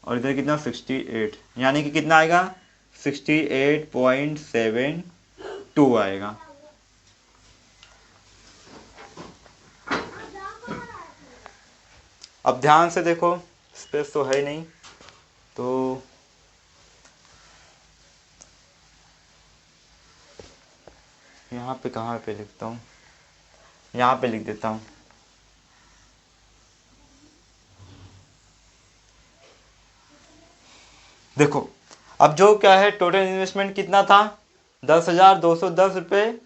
और इधर कितना 68, यानी कि कितना आएगा 68.72 आएगा। अब ध्यान से देखो, स्पेस तो है नहीं, तो यहाँ पे कहाँ पे लिखता हूँ, यहाँ पे लिख देता हूँ। देखो अब जो क्या है, टोटल इन्वेस्टमेंट कितना था 10,210 रुपये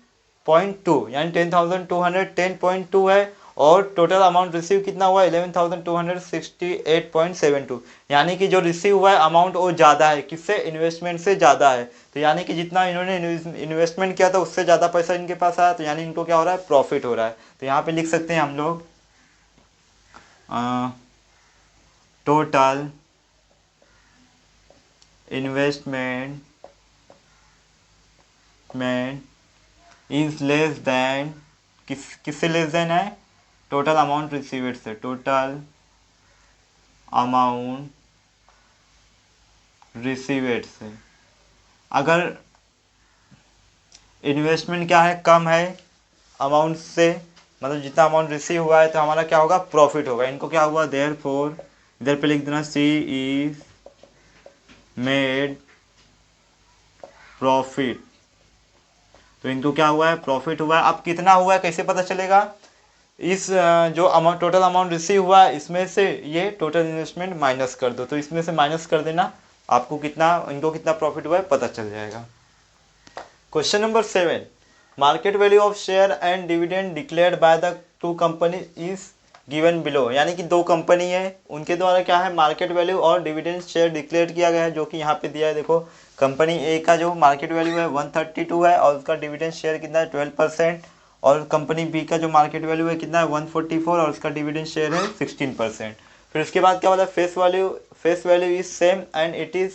.2, यानी 10,210.2 है, और टोटल अमाउंट रिसीव कितना हुआ 11,268.72, यानी कि जो रिसीव हुआ है अमाउंट वो ज़्यादा है, किससे, इन्वेस्टमेंट से ज़्यादा है, तो यानी कि जितना इन्होंने इन्वेस्टमेंट किया था उससे ज़्यादा पैसा इनके पास आया, तो यानी इनको क्या हो रहा है, प्रॉफिट हो रहा है। तो यहाँ पे लिख सकते हैं हम लोग total investment is less than, किससे लेस देन है, टोटल अमाउंट रिसीवेड से, टोटल अमाउंट रिसीवेड से। अगर इन्वेस्टमेंट क्या है, कम है अमाउंट से, मतलब जितना अमाउंट रिसीव हुआ है, तो हमारा क्या होगा, प्रॉफिट होगा। इनको क्या हुआ, देयरफॉर इधर पे लिख देना सी इज मेड प्रॉफिट, तो इनको क्या हुआ है, प्रॉफिट हुआ है। अब कितना हुआ है कैसे पता चलेगा, इस जो अमाउंट टोटल अमाउंट रिसीव हुआ है इसमें से ये टोटल इन्वेस्टमेंट माइनस कर दो, तो इसमें से माइनस कर देना, आपको कितना, इनको कितना प्रॉफिट हुआ है पता चल जाएगा। Question number 7, market value of share and dividend declared by the two company is given below, यानी कि दो कंपनी है उनके द्वारा क्या है, मार्केट वैल्यू और डिविडेंड शेयर डिक्लेयर किया गया है, जो कि यहाँ पे दिया है। देखो कंपनी ए का जो मार्केट वैल्यू है 132 है, और उसका डिविडेंड शेयर कितना है 12%, और कंपनी बी का जो मार्केट वैल्यू है कितना है 144, और उसका डिविडेंड शेयर है 16%। फिर उसके बाद क्या बोला, face value is same and it is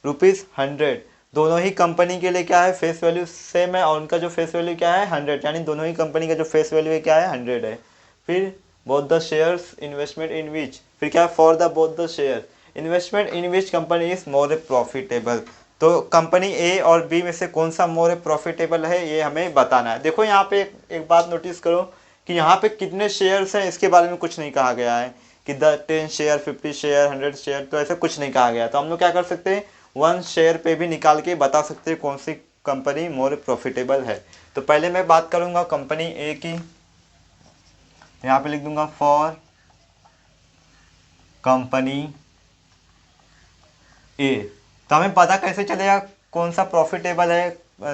₹100। दोनों ही कंपनी के लिए क्या है, फेस वैल्यू सेम है, और उनका जो फेस वैल्यू क्या है 100, यानी दोनों ही कंपनी का जो फेस वैल्यू है क्या है 100 है। फिर both the shares investment in which, फिर क्या है, for the both the share investment in which company is more profitable, तो कंपनी ए और बी में से कौन सा मोर प्रॉफिटेबल है ये हमें बताना है। देखो यहाँ पे एक बात नोटिस करो कि यहाँ पे कितने शेयर्स हैं इसके बारे में कुछ नहीं कहा गया है, कि 10 शेयर 50 शेयर 100 शेयर, तो ऐसा कुछ नहीं कहा गया। तो हम लोग क्या कर सकते हैं, 1 शेयर पे भी निकाल के बता सकते हैं कौन सी कंपनी मोर प्रॉफिटेबल है। तो पहले मैं बात करूँगा कंपनी ए की, यहाँ पे लिख दूंगा फॉर कंपनी ए। तो हमें पता कैसे चलेगा कौन सा प्रॉफिटेबल है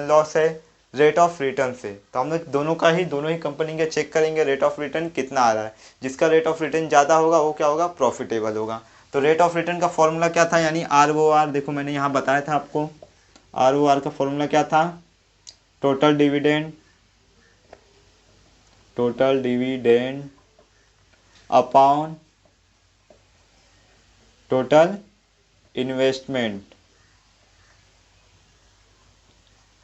लॉस है, रेट ऑफ रिटर्न से। तो हम लोग दोनों ही कंपनी के चेक करेंगे रेट ऑफ रिटर्न कितना आ रहा है, जिसका रेट ऑफ रिटर्न ज़्यादा होगा वो क्या होगा, प्रॉफिटेबल होगा। तो रेट ऑफ रिटर्न का फॉर्मूला क्या था, यानी ROR, देखो मैंने यहाँ बताया था आपको ROR का फॉर्मूला क्या था, total dividend upon total investment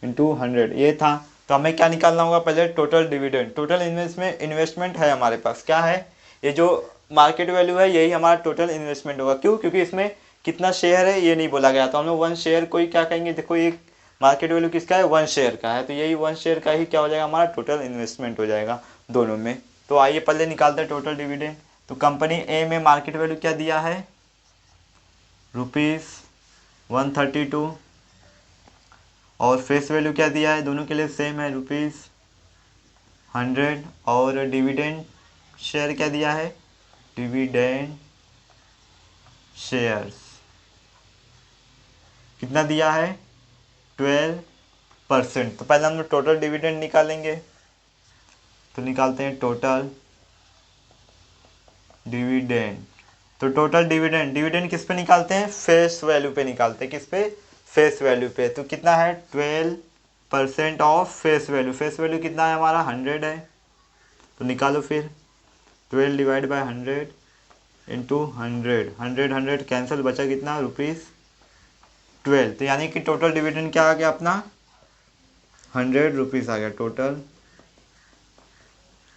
into 100 ये था। तो हमें क्या निकालना होगा, पहले टोटल डिविडेंड। टोटल इन्वेस्टमेंट है हमारे पास, क्या है, ये जो मार्केट वैल्यू है यही हमारा टोटल इन्वेस्टमेंट होगा। क्यों, क्योंकि इसमें कितना शेयर है ये नहीं बोला गया, तो हम लोग 1 शेयर को ही क्या कहेंगे, देखो ये मार्केट वैल्यू किसका है, 1 शेयर का है, तो यही 1 शेयर का ही क्या हो जाएगा, हमारा टोटल इन्वेस्टमेंट हो जाएगा दोनों में। तो आइए पहले निकालते हैं टोटल डिविडेंड। तो कंपनी ए में मार्केट वैल्यू क्या दिया है, ₹132, और फेस वैल्यू क्या दिया है, दोनों के लिए सेम है, ₹100, और डिविडेंड शेयर क्या दिया है, डिविडेंड शेयर्स कितना दिया है, 12%। तो पहले हम लोग टोटल डिविडेंड निकालेंगे, तो निकालते हैं टोटल डिविडेंड। तो टोटल डिविडेंड किस पे निकालते हैं, फेस वैल्यू पे निकालते हैं, किस पे, फेस वैल्यू पे। तो कितना है, 12% of face value. Face value कितना है हमारा, 100 है, तो निकालो फिर 12 डिवाइड बाय 100 इंटू 100 कैंसिल, बचा कितना, ₹12। तो यानी कि टोटल डिविडेंड क्या आ गया अपना, ₹100 आ गया टोटल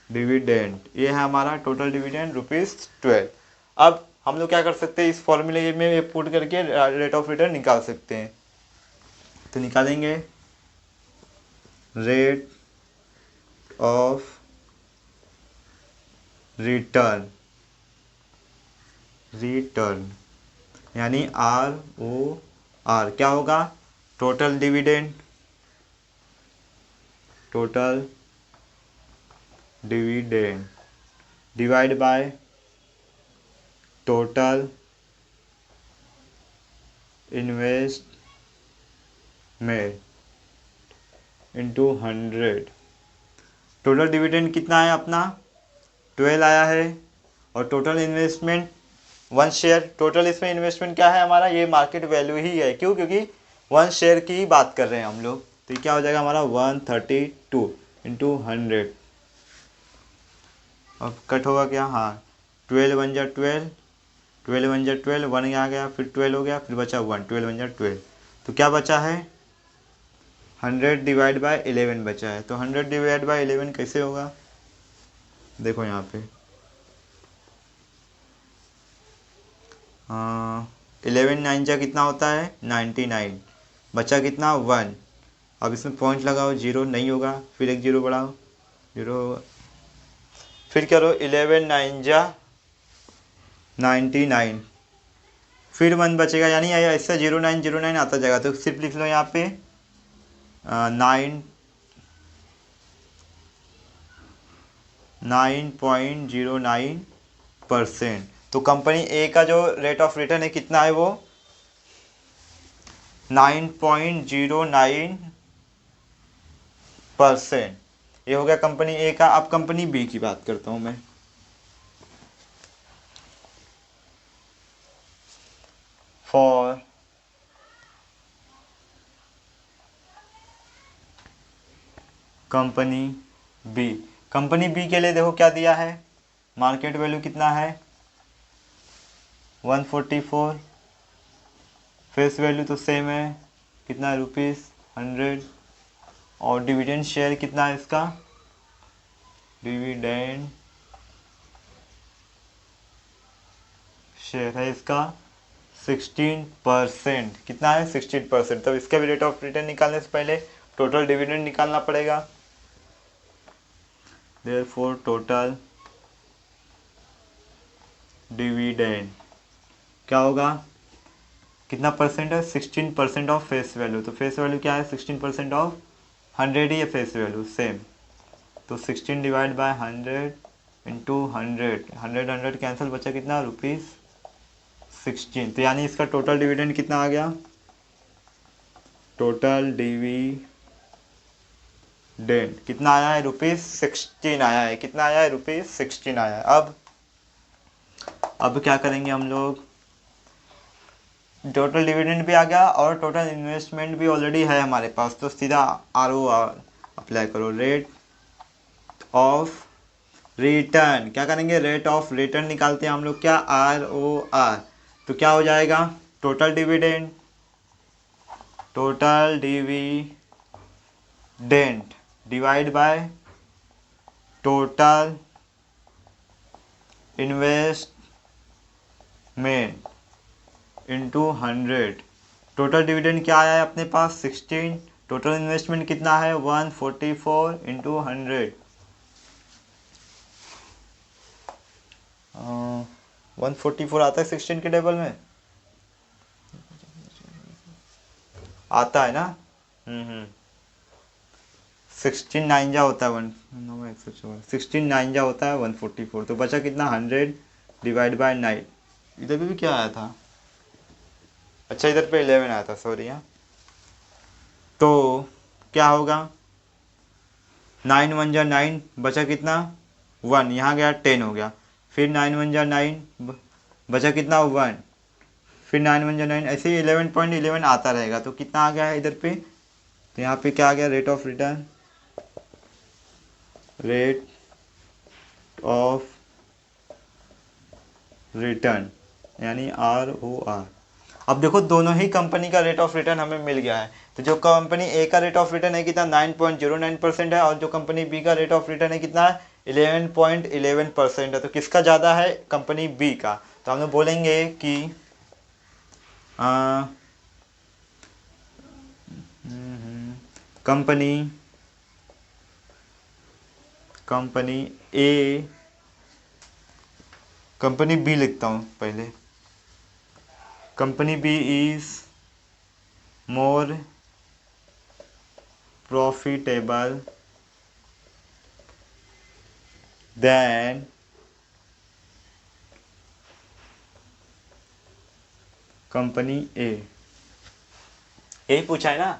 डिविडेंड। ये है हमारा टोटल डिविडेंड ₹12। अब हम लोग क्या कर सकते हैं, इस फॉर्मूले में पुट करके रेट ऑफ रिटर्न निकाल सकते हैं। तो निकालेंगे रेट ऑफ रिटर्न यानी ROR क्या होगा, total dividend divide by total investment into 100। Total dividend कितना है अपना, 12 आया है, और टोटल इन्वेस्टमेंट 1 शेयर। टोटल इसमें इन्वेस्टमेंट क्या है हमारा, ये मार्केट वैल्यू ही है। क्यों, क्योंकि 1 शेयर की ही बात कर रहे हैं हम लोग। तो ये क्या हो जाएगा हमारा, 132 इंटू 100। अब कट होगा क्या, हाँ, 12 1 जा 12, 12 1 जा 12, 1 आ गया, फिर 12 हो गया, फिर बचा 1, 12 1 जा 12। तो क्या बचा है, 100 डिवाइड बाय 11 बचा है। तो 100 डिवाइड बाय 11 कैसे होगा, देखो यहाँ पे 11 9 जा कितना होता है, 99, बचा कितना, 1। अब इसमें पॉइंट लगाओ, 0 नहीं होगा, फिर एक 0 बढ़ाओ, 0 होगा, फिर करो 11 9 जा 99, फिर 1 बचेगा, यानी ऐसा 0909 आता जाएगा। तो सिर्फ लिख लो यहाँ पे 9.09%। तो कंपनी ए का जो रेट ऑफ रिटर्न है कितना है, वो 9.09%। ये हो गया कंपनी ए का। अब कंपनी बी की बात करता हूं मैं। फॉर कंपनी बी के लिए देखो क्या दिया है, मार्केट वैल्यू कितना है, 144, फेस वैल्यू तो सेम है, कितना है, ₹100, और डिविडेंड शेयर कितना है इसका, डिविडेंड शेयर है इसका 16%। कितना है, 16%। तब इसका भी रेट ऑफ रिटर्न निकालने से पहले टोटल डिविडेंड निकालना पड़ेगा। देयरफॉर टोटल डिविडेंड क्या होगा, कितना परसेंट है, 16% ऑफ फेस वैल्यू। तो फेस वैल्यू क्या है, 16% ऑफ 100 ही है फेस वैल्यू, सेम। तो 16 डिवाइड बाय 100 इंटू 100 कैंसिल, बचा कितना, ₹16। तो यानी इसका टोटल डिविडेंड कितना आ गया, टोटल डिविडेंड कितना आया है, ₹16 आया है। कितना आया है, ₹16 आया है। अब क्या करेंगे हम लोग, टोटल डिविडेंड भी आ गया और टोटल इन्वेस्टमेंट भी ऑलरेडी है हमारे पास, तो सीधा ROR अप्लाई करो। रेट ऑफ रिटर्न क्या करेंगे, रेट ऑफ रिटर्न निकालते हैं हम लोग, क्या ROR। तो क्या हो जाएगा, total dividend, total dividend divide by total investment into 100। Total dividend क्या आया है अपने पास 16, टोटल इन्वेस्टमेंट कितना है 144 इंटू 100। 144 आता है 16 के टेबल में, आता है ना। 16 नाइंजा होता है 1 16 नाइंजा होता है 144, तो बचा कितना 100 डिवाइड बाय 9। इधर भी क्या आया था, अच्छा इधर पे 11 आया था, सॉरी। हाँ तो क्या होगा, 9 1 जा 9, बचा कितना 1, यहाँ गया 10 हो गया, फिर 9 1 जा 9, बचा कितना 1, फिर 9 1 जा 9, ऐसे ही 11.11 आता रहेगा। तो कितना आ गया है इधर पे, तो यहाँ पे क्या आ गया, rate of return, rate of return यानी ROR। अब देखो दोनों ही कंपनी का रेट ऑफ रिटर्न हमें मिल गया है। तो जो कंपनी ए का रेट ऑफ रिटर्न है कितना 9.09% है, और जो कंपनी बी का रेट ऑफ रिटर्न है कितना है 11.11% है। तो किसका ज़्यादा है, कंपनी बी का। तो हम लोग बोलेंगे कि company company A, company B लिखता हूँ पहले, company B is more profitable than company A पूछा है ना।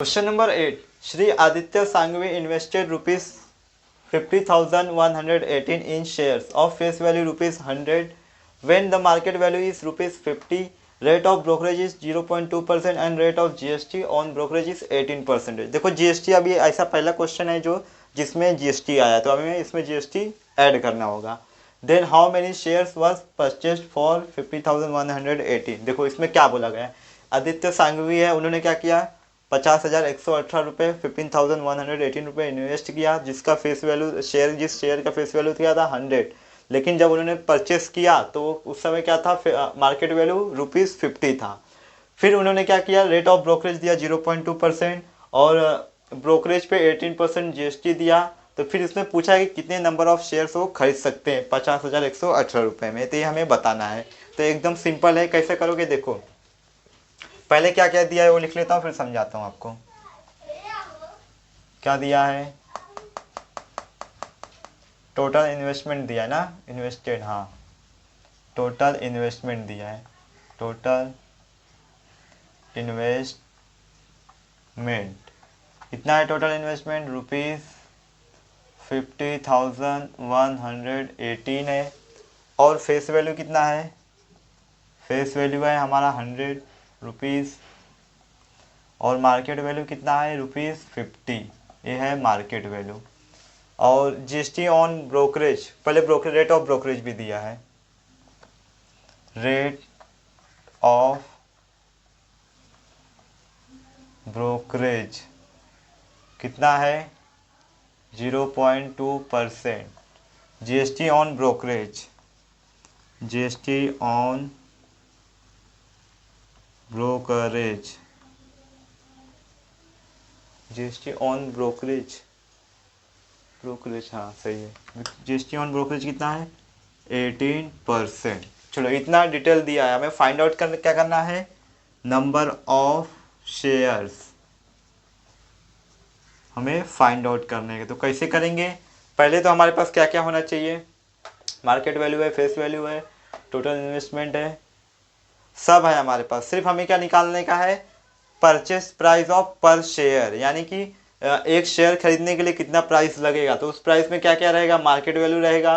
Question number 8, Shri Aditya Sanghvi invested ₹50,118 in shares of face value ₹100 when the market value is ₹50. Rate of brokerage is 0.2% and rate of GST on brokerage is 18%। देखो GST अभी ऐसा पहला question है जो जिसमें GST आया, तो हमें इसमें GST ऐड करना होगा। Then how many shares was purchased for 50,118। देखो इसमें क्या बोला गया है, आदित्य सांघवी है, उन्होंने क्या किया 50,118 रुपये 15,118 रुपये इन्वेस्ट किया, जिसका फेस वैल्यू शेयर, जिस शेयर का फेस वैल्यू किया था 100। लेकिन जब उन्होंने परचेस किया तो उस समय क्या था, मार्केट वैल्यू ₹50 था। फिर उन्होंने क्या किया, रेट ऑफ ब्रोकरेज दिया 0.2% और ब्रोकरेज पे 18% GST दिया। तो फिर इसमें पूछा है कि कितने नंबर ऑफ शेयर्स वो खरीद सकते हैं 50,118 रुपये में, तो ये हमें बताना है। तो एकदम सिंपल है, कैसे करोगे देखो, पहले क्या क्या दिया है वो लिख लेता हूँ फिर समझाता हूँ आपको। क्या दिया है, टोटल इन्वेस्टमेंट दिया है ना, इन्वेस्टेड, हाँ टोटल इन्वेस्टमेंट दिया है, टोटल इन्वेस्टमेंट कितना है, टोटल इन्वेस्टमेंट ₹50,118 है। और फेस वैल्यू कितना है, फेस वैल्यू है हमारा ₹100 और मार्केट वैल्यू कितना है ₹50, ये है मार्केट वैल्यू। और GST ऑन ब्रोकरेज, पहले ब्रोकरेज रेट ऑफ ब्रोकरेज भी दिया है, रेट ऑफ ब्रोकरेज कितना है 0.2%। GST on brokerage, GST on brokerage, GST on brokerage, brokerage हाँ सही है, GST ऑन ब्रोकरेज कितना है 18%। चलो इतना डिटेल दिया है, हमें फाइंड आउट कर क्या करना है, नंबर ऑफ शेयर्स हमें फाइंड आउट करने हैं। तो कैसे करेंगे, पहले तो हमारे पास क्या क्या होना चाहिए, मार्केट वैल्यू है, फेस वैल्यू है, टोटल इन्वेस्टमेंट है, सब है हमारे पास। सिर्फ हमें क्या निकालने का है, purchase price of per share, यानी कि एक शेयर खरीदने के लिए कितना प्राइस लगेगा। तो उस प्राइस में क्या क्या रहेगा, मार्केट वैल्यू रहेगा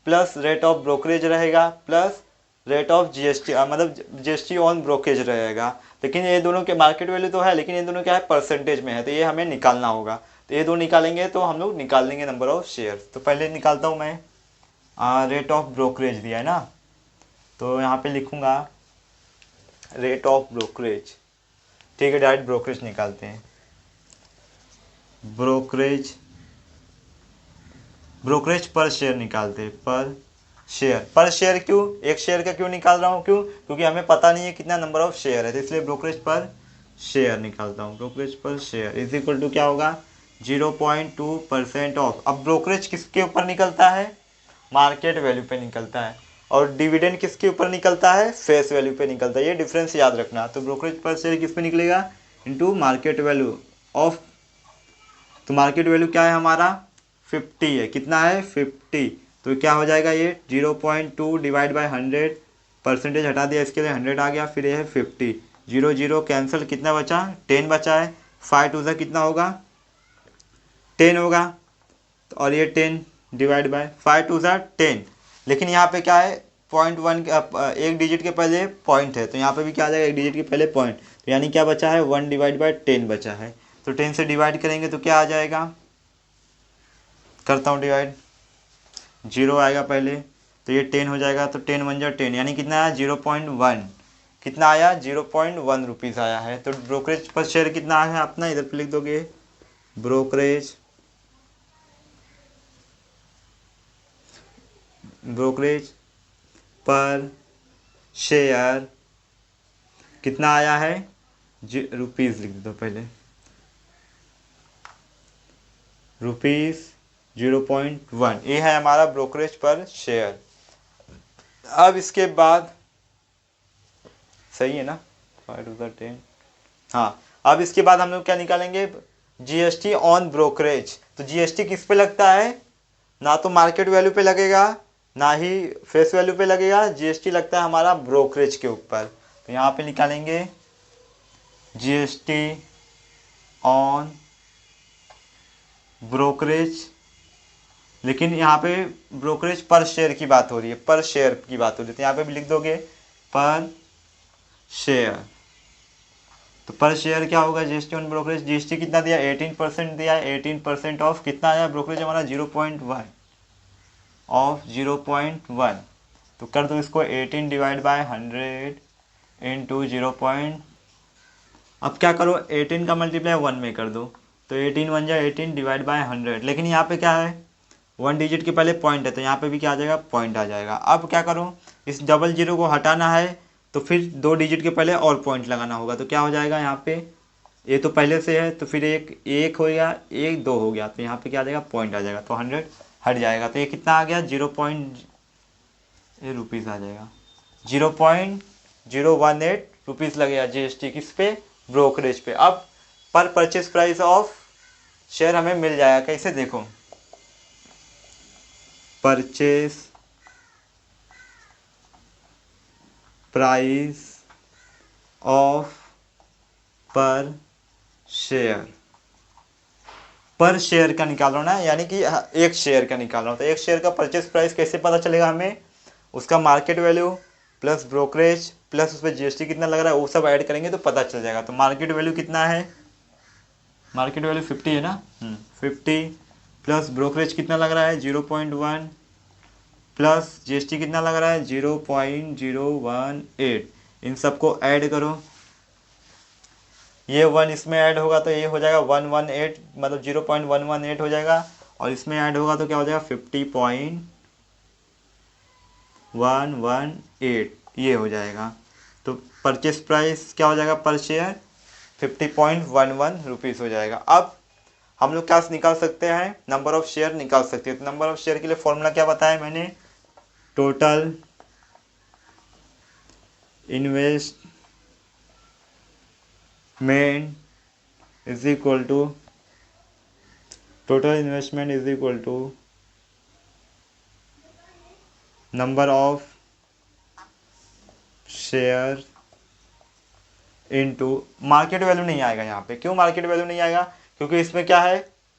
प्लस रेट ऑफ ब्रोकरेज रहेगा प्लस रेट ऑफ जीएसटी, मतलब जीएसटी ऑन ब्रोकरेज रहेगा। लेकिन ये दोनों के मार्केट वैल्यू तो है, लेकिन ये दोनों क्या है, परसेंटेज में है, तो ये हमें निकालना होगा। तो ये दो निकालेंगे तो हम लोग निकाल लेंगे नंबर ऑफ शेयर। तो पहले निकालता हूँ मैं, रेट ऑफ ब्रोकरेज दिया है ना, तो यहाँ पे लिखूँगा रेट ऑफ ब्रोकरेज। ठीक है, डायरेक्ट ब्रोकरेज निकालते हैं। ब्रोकरेज पर शेयर निकालते हैं, पर शेयर क्यों, एक शेयर का क्यों निकाल रहा हूँ, क्यों, क्योंकि हमें पता नहीं है कितना नंबर ऑफ शेयर है, तो इसलिए ब्रोकरेज पर शेयर निकालता हूँ। ब्रोकरेज पर शेयर इज इक्वल टू क्या होगा, 0.2% ऑफ। अब ब्रोकरेज किसके ऊपर निकलता है, मार्केट वैल्यू पे निकलता है, और डिविडेंड किसके ऊपर निकलता है, फेस वैल्यू पे निकलता है। ये डिफरेंस याद रखना। तो ब्रोकरेज पर शेयर किस पे निकलेगा, इनटू मार्केट वैल्यू ऑफ। तो मार्केट वैल्यू क्या है हमारा, 50 है, कितना है 50, तो क्या हो जाएगा ये 0.2 डिवाइड बाई 100, परसेंटेज हटा दिया इसके लिए 100 आ गया, फिर ये है 50, 0 0 कैंसिल, कितना बचा 10 बचा है, 5 टू ज़ा कितना होगा 10 होगा, और ये 10 डिवाइड बाय 5 टू ज़ा 10। लेकिन यहाँ पे क्या है, 0.1 एक डिजिट के पहले पॉइंट है, तो यहाँ पे भी क्या आ जाएगा, एक डिजिट के पहले पॉइंट, तो यानी क्या बचा है 1 डिवाइड बाई 10 बचा है। तो 10 से डिवाइड करेंगे तो क्या आ जाएगा, करता हूँ डिवाइड, 0 आएगा पहले, तो ये 10 हो जाएगा, तो 10 1 जा 10, यानी कितना आया 0.1, कितना आया 0.1 रुपीज़ आया है। तो ब्रोकरेज पर शेयर कितना है अपना, इधर पे लिख दोगे, ब्रोकरेज पर शेयर कितना आया है, रुपीज़ लिख दो पहले, रुपीज़ 0.1, ये है हमारा ब्रोकरेज पर शेयर। अब इसके बाद सही है ना, 5 टू द 10, हाँ। अब इसके बाद हम लोग क्या निकालेंगे, जीएसटी ऑन ब्रोकरेज। तो जीएसटी किस पे लगता है, ना तो मार्केट वैल्यू पे लगेगा, ना ही फेस वैल्यू पे लगेगा, जीएसटी लगता है हमारा ब्रोकरेज के ऊपर। तो यहाँ पे निकालेंगे जीएसटी ऑन ब्रोकरेज, लेकिन यहाँ पे ब्रोकरेज पर शेयर की बात हो रही है, पर शेयर की बात हो रही है, तो यहाँ पे भी लिख दोगे पर शेयर। तो पर शेयर क्या होगा, जीएसटी ऑन ब्रोकरेज, जीएसटी कितना दिया 18% दिया है, 18% ऑफ कितना आया, ब्रोकरेज हमारा 0.1 ऑफ 0.1, तो कर दो इसको 18 डिवाइड बाय 100 इंटू 0. अब क्या करो, 18 का मल्टीप्लाई 1 में कर दो, तो 18 1 जा 18 डिवाइड बाय 100, लेकिन यहाँ पे क्या है 1 डिजिट के पहले पॉइंट है, तो यहाँ पे भी क्या आ जाएगा, पॉइंट आ जाएगा। अब क्या करो, इस डबल जीरो को हटाना है, तो फिर 2 डिजिट के पहले और पॉइंट लगाना होगा, तो क्या हो जाएगा यहाँ पे, ये तो पहले से है, तो फिर एक हो गया, एक 2 हो गया, तो यहाँ पे क्या आ जाएगा, पॉइंट आ जाएगा, तो 100 हट जाएगा, तो ये कितना आ गया 0. ये रुपीज़ आ जाएगा, 0.018 रुपीज़ लगेगा जीएसटी किस पे, ब्रोकरेज पे। अब पर परचेज प्राइस ऑफ शेयर हमें मिल जाएगा, कैसे देखो, purchase price of per share का निकाल रहा हूँ ना, यानी कि एक शेयर का निकाल रहा हूँ, तो एक शेयर का परचेज प्राइस कैसे पता चलेगा हमें, उसका market value plus brokerage plus उस पर जीएसटी कितना लग रहा है वो सब ऐड करेंगे तो पता चल जाएगा। तो मार्केट वैल्यू कितना है, मार्केट वैल्यू 50 है ना, 50 प्लस ब्रोकरेज कितना लग रहा है 0.1 प्लस जीएसटी कितना लग रहा है 0.018, इन सबको ऐड करो, ये 1 इसमें ऐड होगा तो ये हो जाएगा 118, मतलब 0.118 हो जाएगा, और इसमें ऐड होगा तो क्या हो जाएगा 50.118, ये हो जाएगा। तो परचेस प्राइस क्या हो जाएगा पर शेयर 50.11 रुपीज़ हो जाएगा। अब हम लोग क्या निकाल सकते हैं, नंबर ऑफ शेयर निकाल सकते हैं। तो नंबर ऑफ शेयर के लिए फॉर्मूला क्या बताया मैंने, total investment is equal to number of share into market value नहीं आएगा यहाँ पे। क्यों मार्केट वैल्यू नहीं आएगा, क्योंकि इसमें क्या है,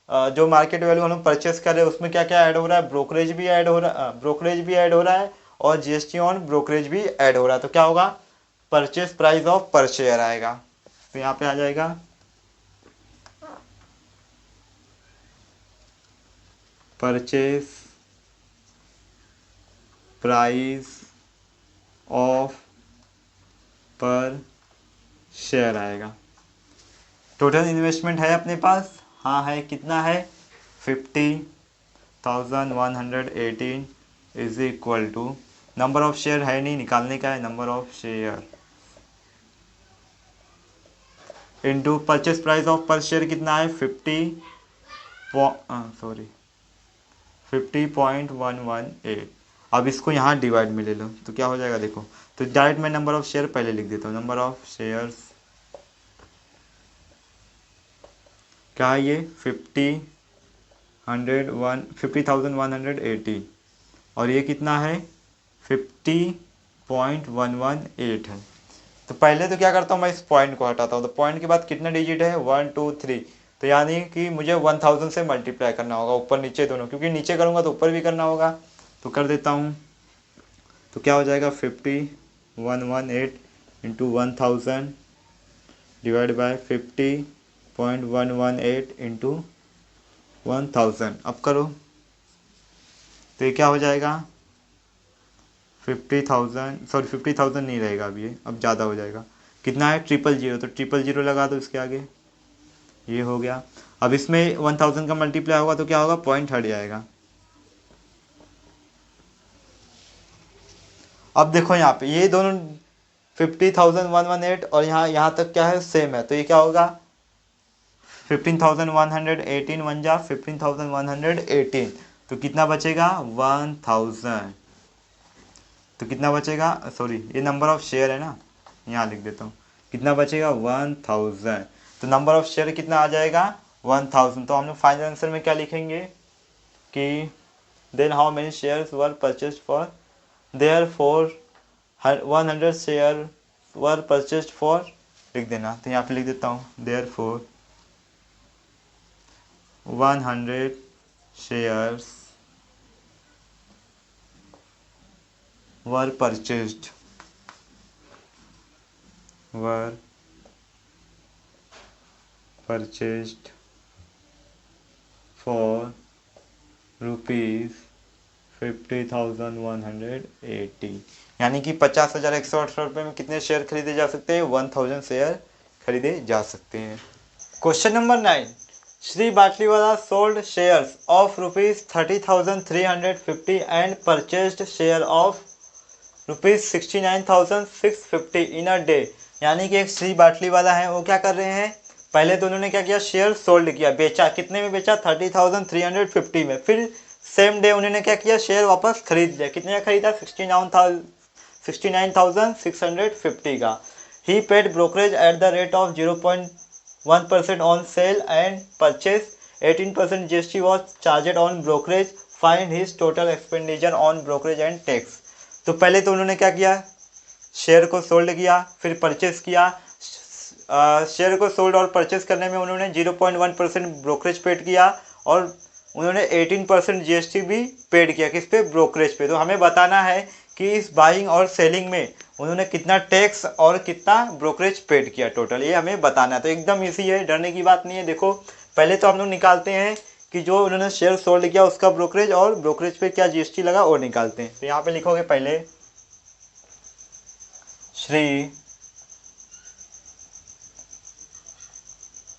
जो मार्केट वैल्यू हम लोग परचेस कर रहे हैं उसमें क्या क्या ऐड हो रहा है, ब्रोकरेज भी ऐड हो रहा है, और जीएसटी ऑन ब्रोकरेज भी ऐड हो रहा है, तो क्या होगा, purchase price of per share आएगा। तो यहाँ पे आ जाएगा purchase price of per share आएगा। टोटल इन्वेस्टमेंट है अपने पास, हाँ है, कितना है 50,118 is equal to, number of share है नहीं, निकालने का है, number of share into purchase price of per share कितना है 50.118। अब इसको यहाँ डिवाइड में ले लो तो क्या हो जाएगा देखो, तो डायरेक्ट मैं नंबर ऑफ शेयर पहले लिख देता हूँ, नंबर ऑफ शेयर्स क्या है ये 50,180 और ये कितना है 50.118 है। तो पहले तो क्या करता हूँ मैं, इस पॉइंट को हटाता हूँ, तो पॉइंट के बाद कितना डिजिट है 1 2 3, तो यानी कि मुझे 1000 से मल्टीप्लाई करना होगा, ऊपर नीचे दोनों, क्योंकि नीचे करूँगा तो ऊपर भी करना होगा। तो कर देता हूँ, तो क्या हो जाएगा 50,118 इंटू 1000 डिवाइड बाय 50.118 इंटू 1000। अब करो तो ये क्या हो जाएगा 50,000 नहीं रहेगा अब, ये अब ज़्यादा हो जाएगा, कितना है 000, तो 000 लगा दो इसके आगे, ये हो गया। अब इसमें 1000 का मल्टीप्लाई होगा तो क्या होगा, पॉइंट हट जाएगा। अब देखो यहाँ पे ये दोनों 50,118 और यहाँ तक क्या है सेम है, तो ये क्या होगा 15,118 वन जा 15,118, तो कितना बचेगा 1000, तो कितना बचेगा, सॉरी ये नंबर ऑफ शेयर है ना, यहाँ लिख देता हूँ, कितना बचेगा 1000, तो नंबर ऑफ शेयर कितना आ जाएगा 1000। तो हम लोग फाइनल आंसर में क्या लिखेंगे कि then how many shares were purchased for, therefore 100 share were purchased for, लिख देना, तो यहाँ पे लिख देता हूँ therefore 100 shares were purchased for rupees 50,180, यानी कि 50,118 रुपये में कितने शेयर खरीदे जा सकते हैं, 1000 शेयर खरीदे जा सकते हैं। Question number 9, Shri Batliwala sold shares of ₹30,350 and purchased share of ₹69,650 in a day. यानी कि एक श्री बाटलीवाला है, वो क्या कर रहे हैं, पहले तो उन्होंने क्या किया, शेयर सोल्ड किया, बेचा, कितने में बेचा 30,350 में, फिर सेम डे उन्होंने क्या किया, शेयर वापस खरीद लिया, कितने का खरीदा 69,650 का। He paid brokerage at the rate of 0.1% on sale and purchase, 18% GST was charged on brokerage, find his total expenditure on brokerage and tax। तो पहले तो उन्होंने क्या किया, शेयर को सोल्ड किया, फिर परचेस किया, शेयर को सोल्ड और परचेस करने में उन्होंने 0.1% ब्रोकरेज पेड किया और उन्होंने 18% GST भी पेड किया, किस पे, ब्रोकरेज पे। तो हमें बताना है कि इस बाइंग और सेलिंग में उन्होंने कितना टैक्स और कितना ब्रोकरेज पेड किया टोटल, ये हमें बताना है। तो एकदम इजी है, डरने की बात नहीं है। देखो पहले तो हम लोग निकालते हैं कि जो उन्होंने शेयर सोल्ड किया उसका ब्रोकरेज और ब्रोकरेज पे क्या GST लगा वो निकालते हैं। तो यहाँ पे लिखोगे पहले Shri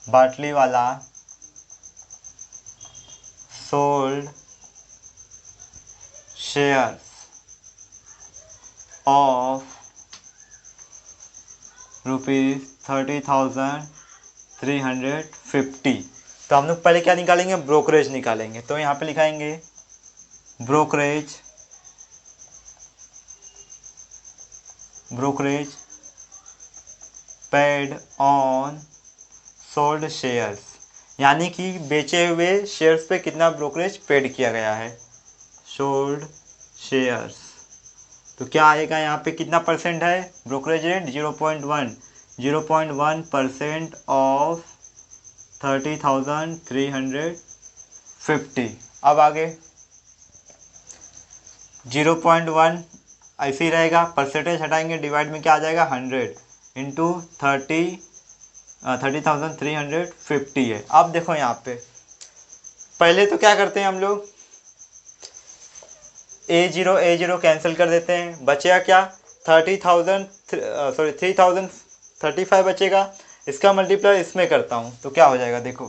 Batliwala sold shares of ₹30,350। तो हम लोग पहले क्या निकालेंगे, ब्रोकरेज निकालेंगे। तो यहाँ पे लिखाएंगे brokerage paid on sold shares, यानी कि बेचे हुए शेयर्स पे कितना ब्रोकरेज पेड किया गया है, सोल्ड शेयर्स। तो क्या आएगा यहाँ पे, कितना परसेंट है ब्रोकरेज रेट, 0.1% ऑफ 30,350। अब आगे 0.1 ऐसे ही रहेगा, परसेंटेज हटाएंगे, डिवाइड में क्या आ जाएगा 100 इंटू 30,350 है। अब देखो यहाँ पे पहले तो क्या करते हैं हम लोग, A0 कैंसिल कर देते हैं, बचेगा क्या 3035 बचेगा। इसका मल्टीप्लाई इसमें करता हूँ तो क्या हो जाएगा देखो,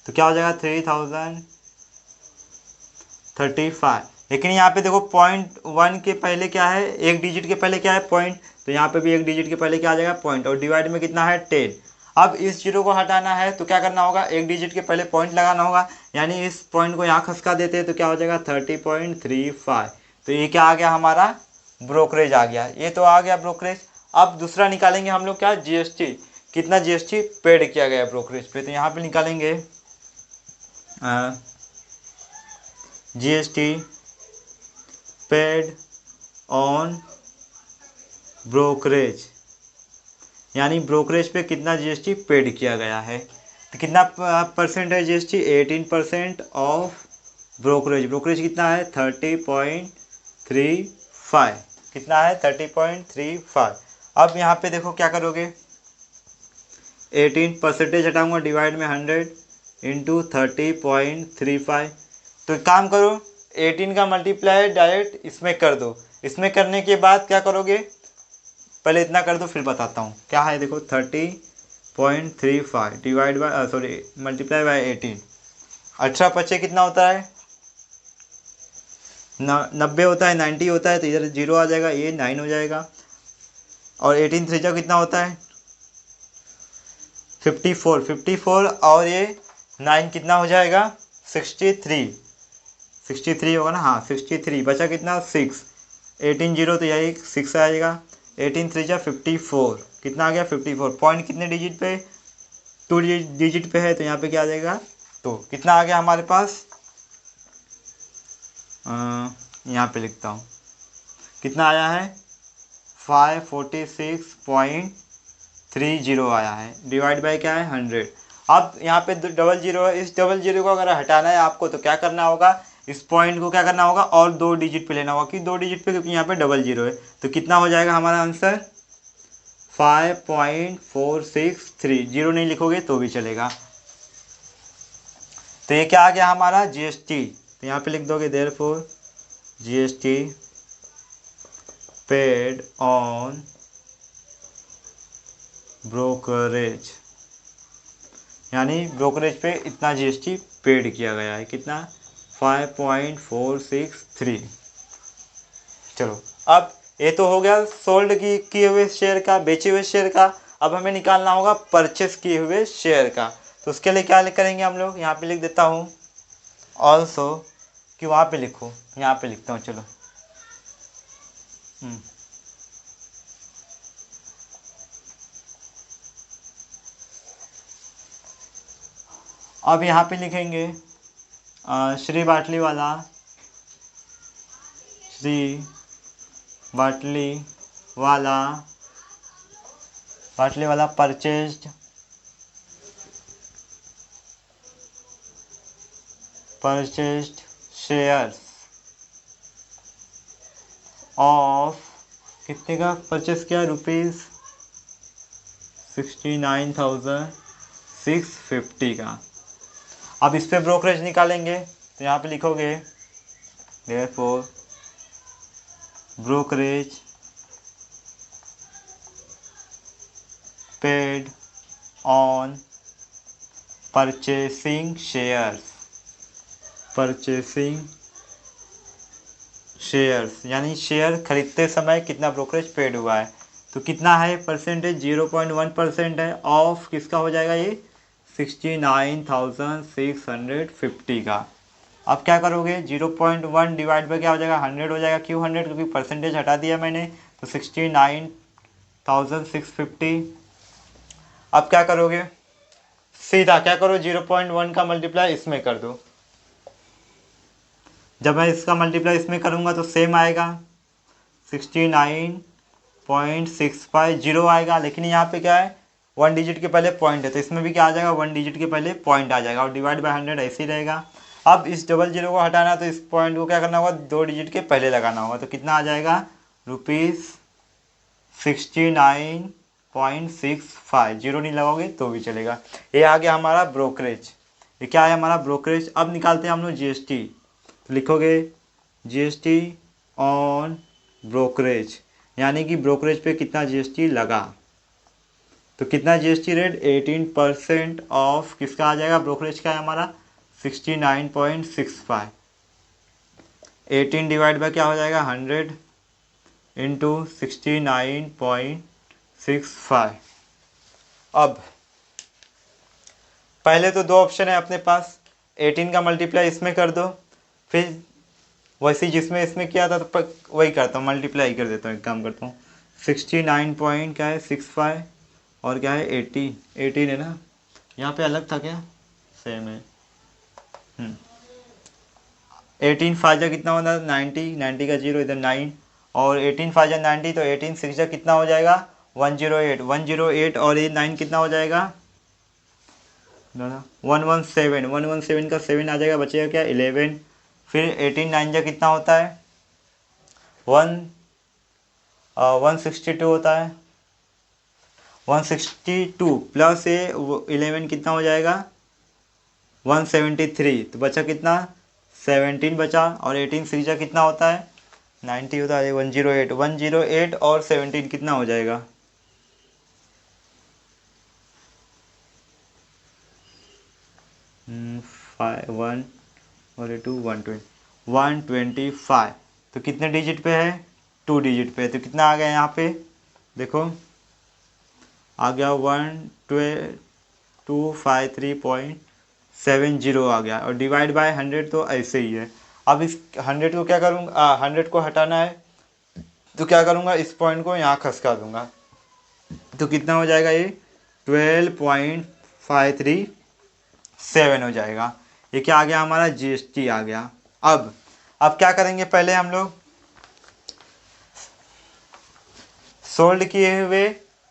तो क्या हो जाएगा 3035। लेकिन यहाँ पे देखो 0.1 के पहले क्या है, एक डिजिट के पहले क्या है पॉइंट, तो यहाँ पे भी एक डिजिट के पहले क्या आ जाएगा पॉइंट, और डिवाइड में कितना है 10। अब इस जीरो को हटाना है तो क्या करना होगा, एक डिजिट के पहले पॉइंट लगाना होगा, यानी इस पॉइंट को यहाँ खसका देते हैं तो क्या हो जाएगा 30.35। तो ये क्या आ गया हमारा ब्रोकरेज आ गया, ये तो आ गया ब्रोकरेज। अब दूसरा निकालेंगे हम लोग क्या, जीएसटी, कितना जीएसटी पेड किया गया ब्रोकरेज पे, तो यहाँ पे निकालेंगे जीएसटी पेड ऑन ब्रोकरेज, यानी ब्रोकरेज पे कितना जीएसटी पेड किया गया है, तो कितना परसेंट है जीएसटी, 18% ऑफ ब्रोकरेज। ब्रोकरेज कितना है 30.35, कितना है 30.35। अब यहाँ पे देखो क्या करोगे, 18 परसेंटेज हटाऊंगा, डिवाइड में 100 इंटू 30.35। तो एक काम करो, 18 का मल्टीप्लाई डायरेक्ट इसमें कर दो, इसमें करने के बाद क्या करोगे, पहले इतना कर दो फिर बताता हूँ क्या है। देखो 30.35 डिवाइड बाय मल्टीप्लाई बाय 18, 18 पचे कितना होता है 90 होता है, 90 होता है, तो इधर जीरो आ जाएगा, ये 9 हो जाएगा, और 18 3 कितना होता है 54 और ये 9 कितना हो जाएगा 63 होगा ना, हाँ 63, बचा कितना 6, 18 जीरो तो यही 6 आ जाएगा, 18 3 54, कितना आ गया 54। पॉइंट कितने डिजिट पे, 2 डिजिट पे है, तो यहाँ पे क्या आ जाएगा, तो कितना आ गया हमारे पास, यहाँ पे लिखता हूँ कितना आया है 546.30 आया है, डिवाइड बाय क्या है 100। अब यहाँ पे डबल जीरो है, इस डबल जीरो को अगर हटाना है आपको तो क्या करना होगा, इस पॉइंट को क्या करना होगा और 2 डिजिट पे लेना होगा, कि 2 डिजिट पे, क्योंकि यहाँ पे डबल जीरो है, तो कितना हो जाएगा हमारा आंसर 5.463। जीरो नहीं लिखोगे तो भी चलेगा। तो ये क्या आ गया हमारा जीएसटी, तो यहाँ पे लिख दोगे therefore GST paid on brokerage, यानी ब्रोकरेज पे इतना जीएसटी पेड किया गया है, कितना 5.463। चलो अब ये तो हो गया सोल्ड किए हुए शेयर का, बेचे हुए शेयर का। अब हमें निकालना होगा परचेस किए हुए शेयर का, तो उसके लिए क्या करेंगे हम लोग, यहाँ पे लिख देता हूँ ऑल्सो, कि वहाँ पे लिखो, यहाँ पे लिखता हूँ चलो, अब यहाँ पे लिखेंगे श्री बाटली वाला परचेस्ड शेयर्स ऑफ, कितने का परचेस किया, ₹69,650 का। अब इस पे ब्रोकरेज निकालेंगे, तो यहाँ पे लिखोगे therefore brokerage paid on purchasing shares, यानी शेयर खरीदते समय कितना ब्रोकरेज पेड हुआ है, तो कितना है परसेंटेज 0.1% है, ऑफ किसका हो जाएगा ये 69,650 का। अब क्या करोगे 0.1 डिवाइड बाय क्या हो जाएगा 100 हो जाएगा, क्यों 100, क्योंकि परसेंटेज हटा दिया मैंने, तो 69,650। अब क्या करोगे, सीधा क्या करो 0.1 का मल्टीप्लाई इसमें कर दो, जब मैं इसका मल्टीप्लाई इसमें करूँगा तो सेम आएगा 69.650 आएगा, लेकिन यहाँ पे क्या है 1 डिजिट के पहले पॉइंट है, तो इसमें भी क्या आ जाएगा, 1 डिजिट के पहले पॉइंट आ जाएगा और डिवाइड बाय 100 ऐसे ही रहेगा। अब इस डबल जीरो को हटाना तो इस पॉइंट को क्या करना होगा, 2 डिजिट के पहले लगाना होगा, तो कितना आ जाएगा ₹69.65। जीरो नहीं लगाओगे तो भी चलेगा। ये आ गया हमारा ब्रोकरेज। ये क्या है हमारा ब्रोकरेज। अब निकालते हैं हम लोग जीएसटी, तो लिखोगे जीएसटी ऑन ब्रोकरेज, यानी कि ब्रोकरेज पे कितना जीएसटी लगा। तो कितना जीएसटी रेट, 18% ऑफ किसका आ जाएगा, ब्रोकरेज का है हमारा 69.65। 18 डिवाइड बाय क्या हो जाएगा 100 इंटू 69.65। अब पहले तो दो ऑप्शन है अपने पास, 18 का मल्टीप्लाई इसमें कर दो, फिर वैसे जिसमें इसमें किया था तो वही करता हूँ, मल्टीप्लाई कर देता हूँ, एक काम करता हूँ 69 पॉइंट क्या है 65 और क्या है 18 है ना, यहाँ पे अलग था क्या, सेम है। 18 फाइव कितना होता है 90 का जीरो इधर 9 और 18 फाइव 90, तो 18 सिक्स कितना हो जाएगा 108 और ये 9 कितना हो जाएगा 117 का 7 आ जाएगा, बचेगा क्या 11। फिर 18 9 जा कितना होता है 162 होता है, 162 प्लस ये 11 कितना हो जाएगा 173, तो बचा कितना 17 बचा, और 18 सिक्स कितना होता है 90 होता है, 108 और 17 कितना हो जाएगा 1 और 2 125। तो कितने डिजिट पे है 2 डिजिट पे है, तो कितना आ गया यहाँ पे देखो आ गया 12253.70 आ गया, और डिवाइड बाय 100 तो ऐसे ही है। अब इस 100 को क्या करूँगा 100 को हटाना है, तो क्या करूँगा इस पॉइंट को यहाँ खसका दूंगा, तो कितना हो जाएगा ये 12.537 हो जाएगा। ये क्या आ गया हमारा जीएसटी आ गया। अब क्या करेंगे, पहले हम लोग सोल्ड किए हुए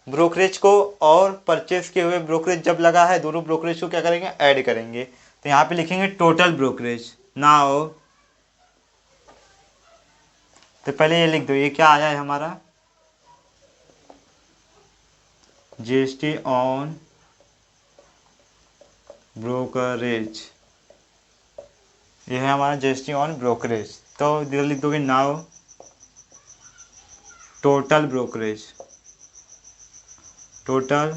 ब्रोकरेज को और परचेज किए हुए ब्रोकरेज जब लगा है, दोनों ब्रोकरेज को क्या करेंगे ऐड करेंगे, तो यहाँ पे लिखेंगे टोटल ब्रोकरेज नाउ। तो पहले ये लिख दो, ये क्या आया है हमारा जीएसटी ऑन ब्रोकरेज, ये है हमारा जीएसटी ऑन ब्रोकरेज। तो इधर लिख दोगे now total brokerage, total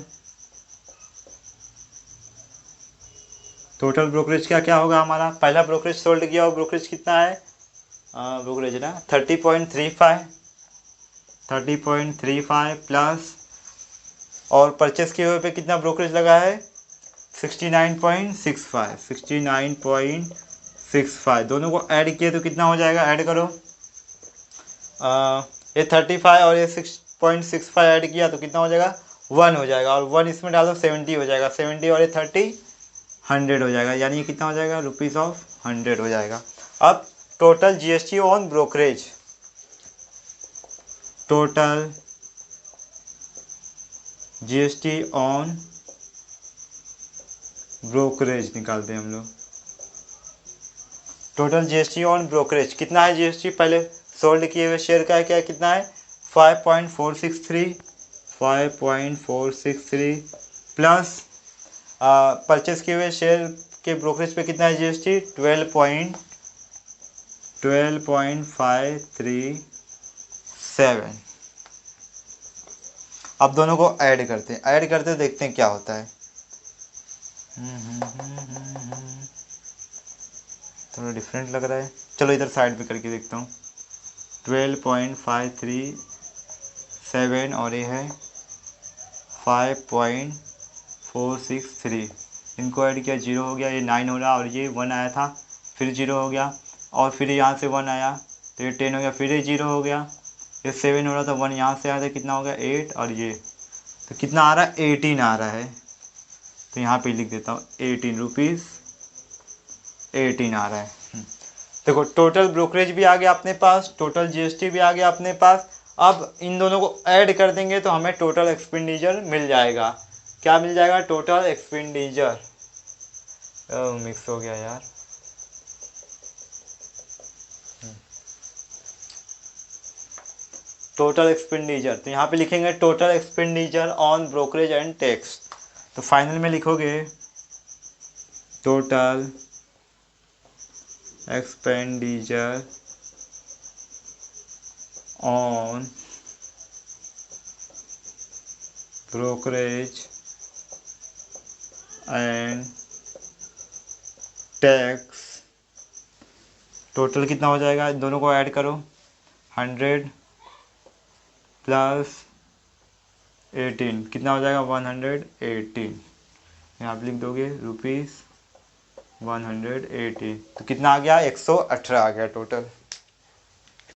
brokerage क्या क्या होगा हमारा, पहला ब्रोकरेज सोल्ड किया और ब्रोकरेज कितना है ब्रोकरेज ना 30.35 प्लस और परचेस किए हुए पे कितना ब्रोकरेज लगा है 69.65 दोनों को ऐड किए तो कितना हो जाएगा, ऐड करो ये 35 और ये 6.65 ऐड किया तो कितना हो जाएगा 1 हो जाएगा, और 1 इसमें डालो 70 हो जाएगा, 70 और ये 30 100 हो जाएगा, यानी कितना हो जाएगा ₹100 हो जाएगा। अब total GST on brokerage, total GST on brokerage निकालते हैं हम लोग। टोटल जीएसटी ऑन ब्रोकरेज कितना है, जीएसटी पहले सोल्ड किए हुए शेयर का क्या कितना है 5.463 प्लस परचेस किए हुए शेयर के ब्रोकरेज पे कितना है जीएसटी 12.537। अब दोनों को ऐड करते हैं, देखते हैं क्या होता है। थोड़ा डिफरेंट लग रहा है, चलो इधर साइड पे करके देखता हूँ 12.537 और ये है 5.463, इनको ऐड किया 0 हो गया, ये 9 हो रहा और ये 1 आया था फिर 0 हो गया, और फिर यहाँ से 1 आया तो ये 10 हो गया, फिर ये 0 हो गया, ये 7 हो रहा था 1 यहाँ से आया था कितना हो गया 8, और ये तो कितना आ रहा है 18 आ रहा है, तो यहाँ पे लिख देता हूँ 18 रुपीज़ 18 आ रहा है। देखो टोटल ब्रोकरेज भी आ गया अपने पास, टोटल जीएसटी भी आ गया अपने पास। अब इन दोनों को ऐड कर देंगे तो हमें टोटल एक्सपेंडिचर मिल जाएगा, क्या मिल जाएगा, टोटल एक्सपेंडिचर, मिक्स हो गया यार, टोटल एक्सपेंडिचर, तो यहाँ पे लिखेंगे total expenditure on brokerage and tax, तो फाइनल में लिखोगे total expenditure on brokerage and tax, total कितना हो जाएगा, दोनों को ऐड करो, 100 प्लस 18 कितना हो जाएगा, 118, यहाँ पे लिख दोगे ₹118, तो कितना आ गया, 118 आ गया टोटल।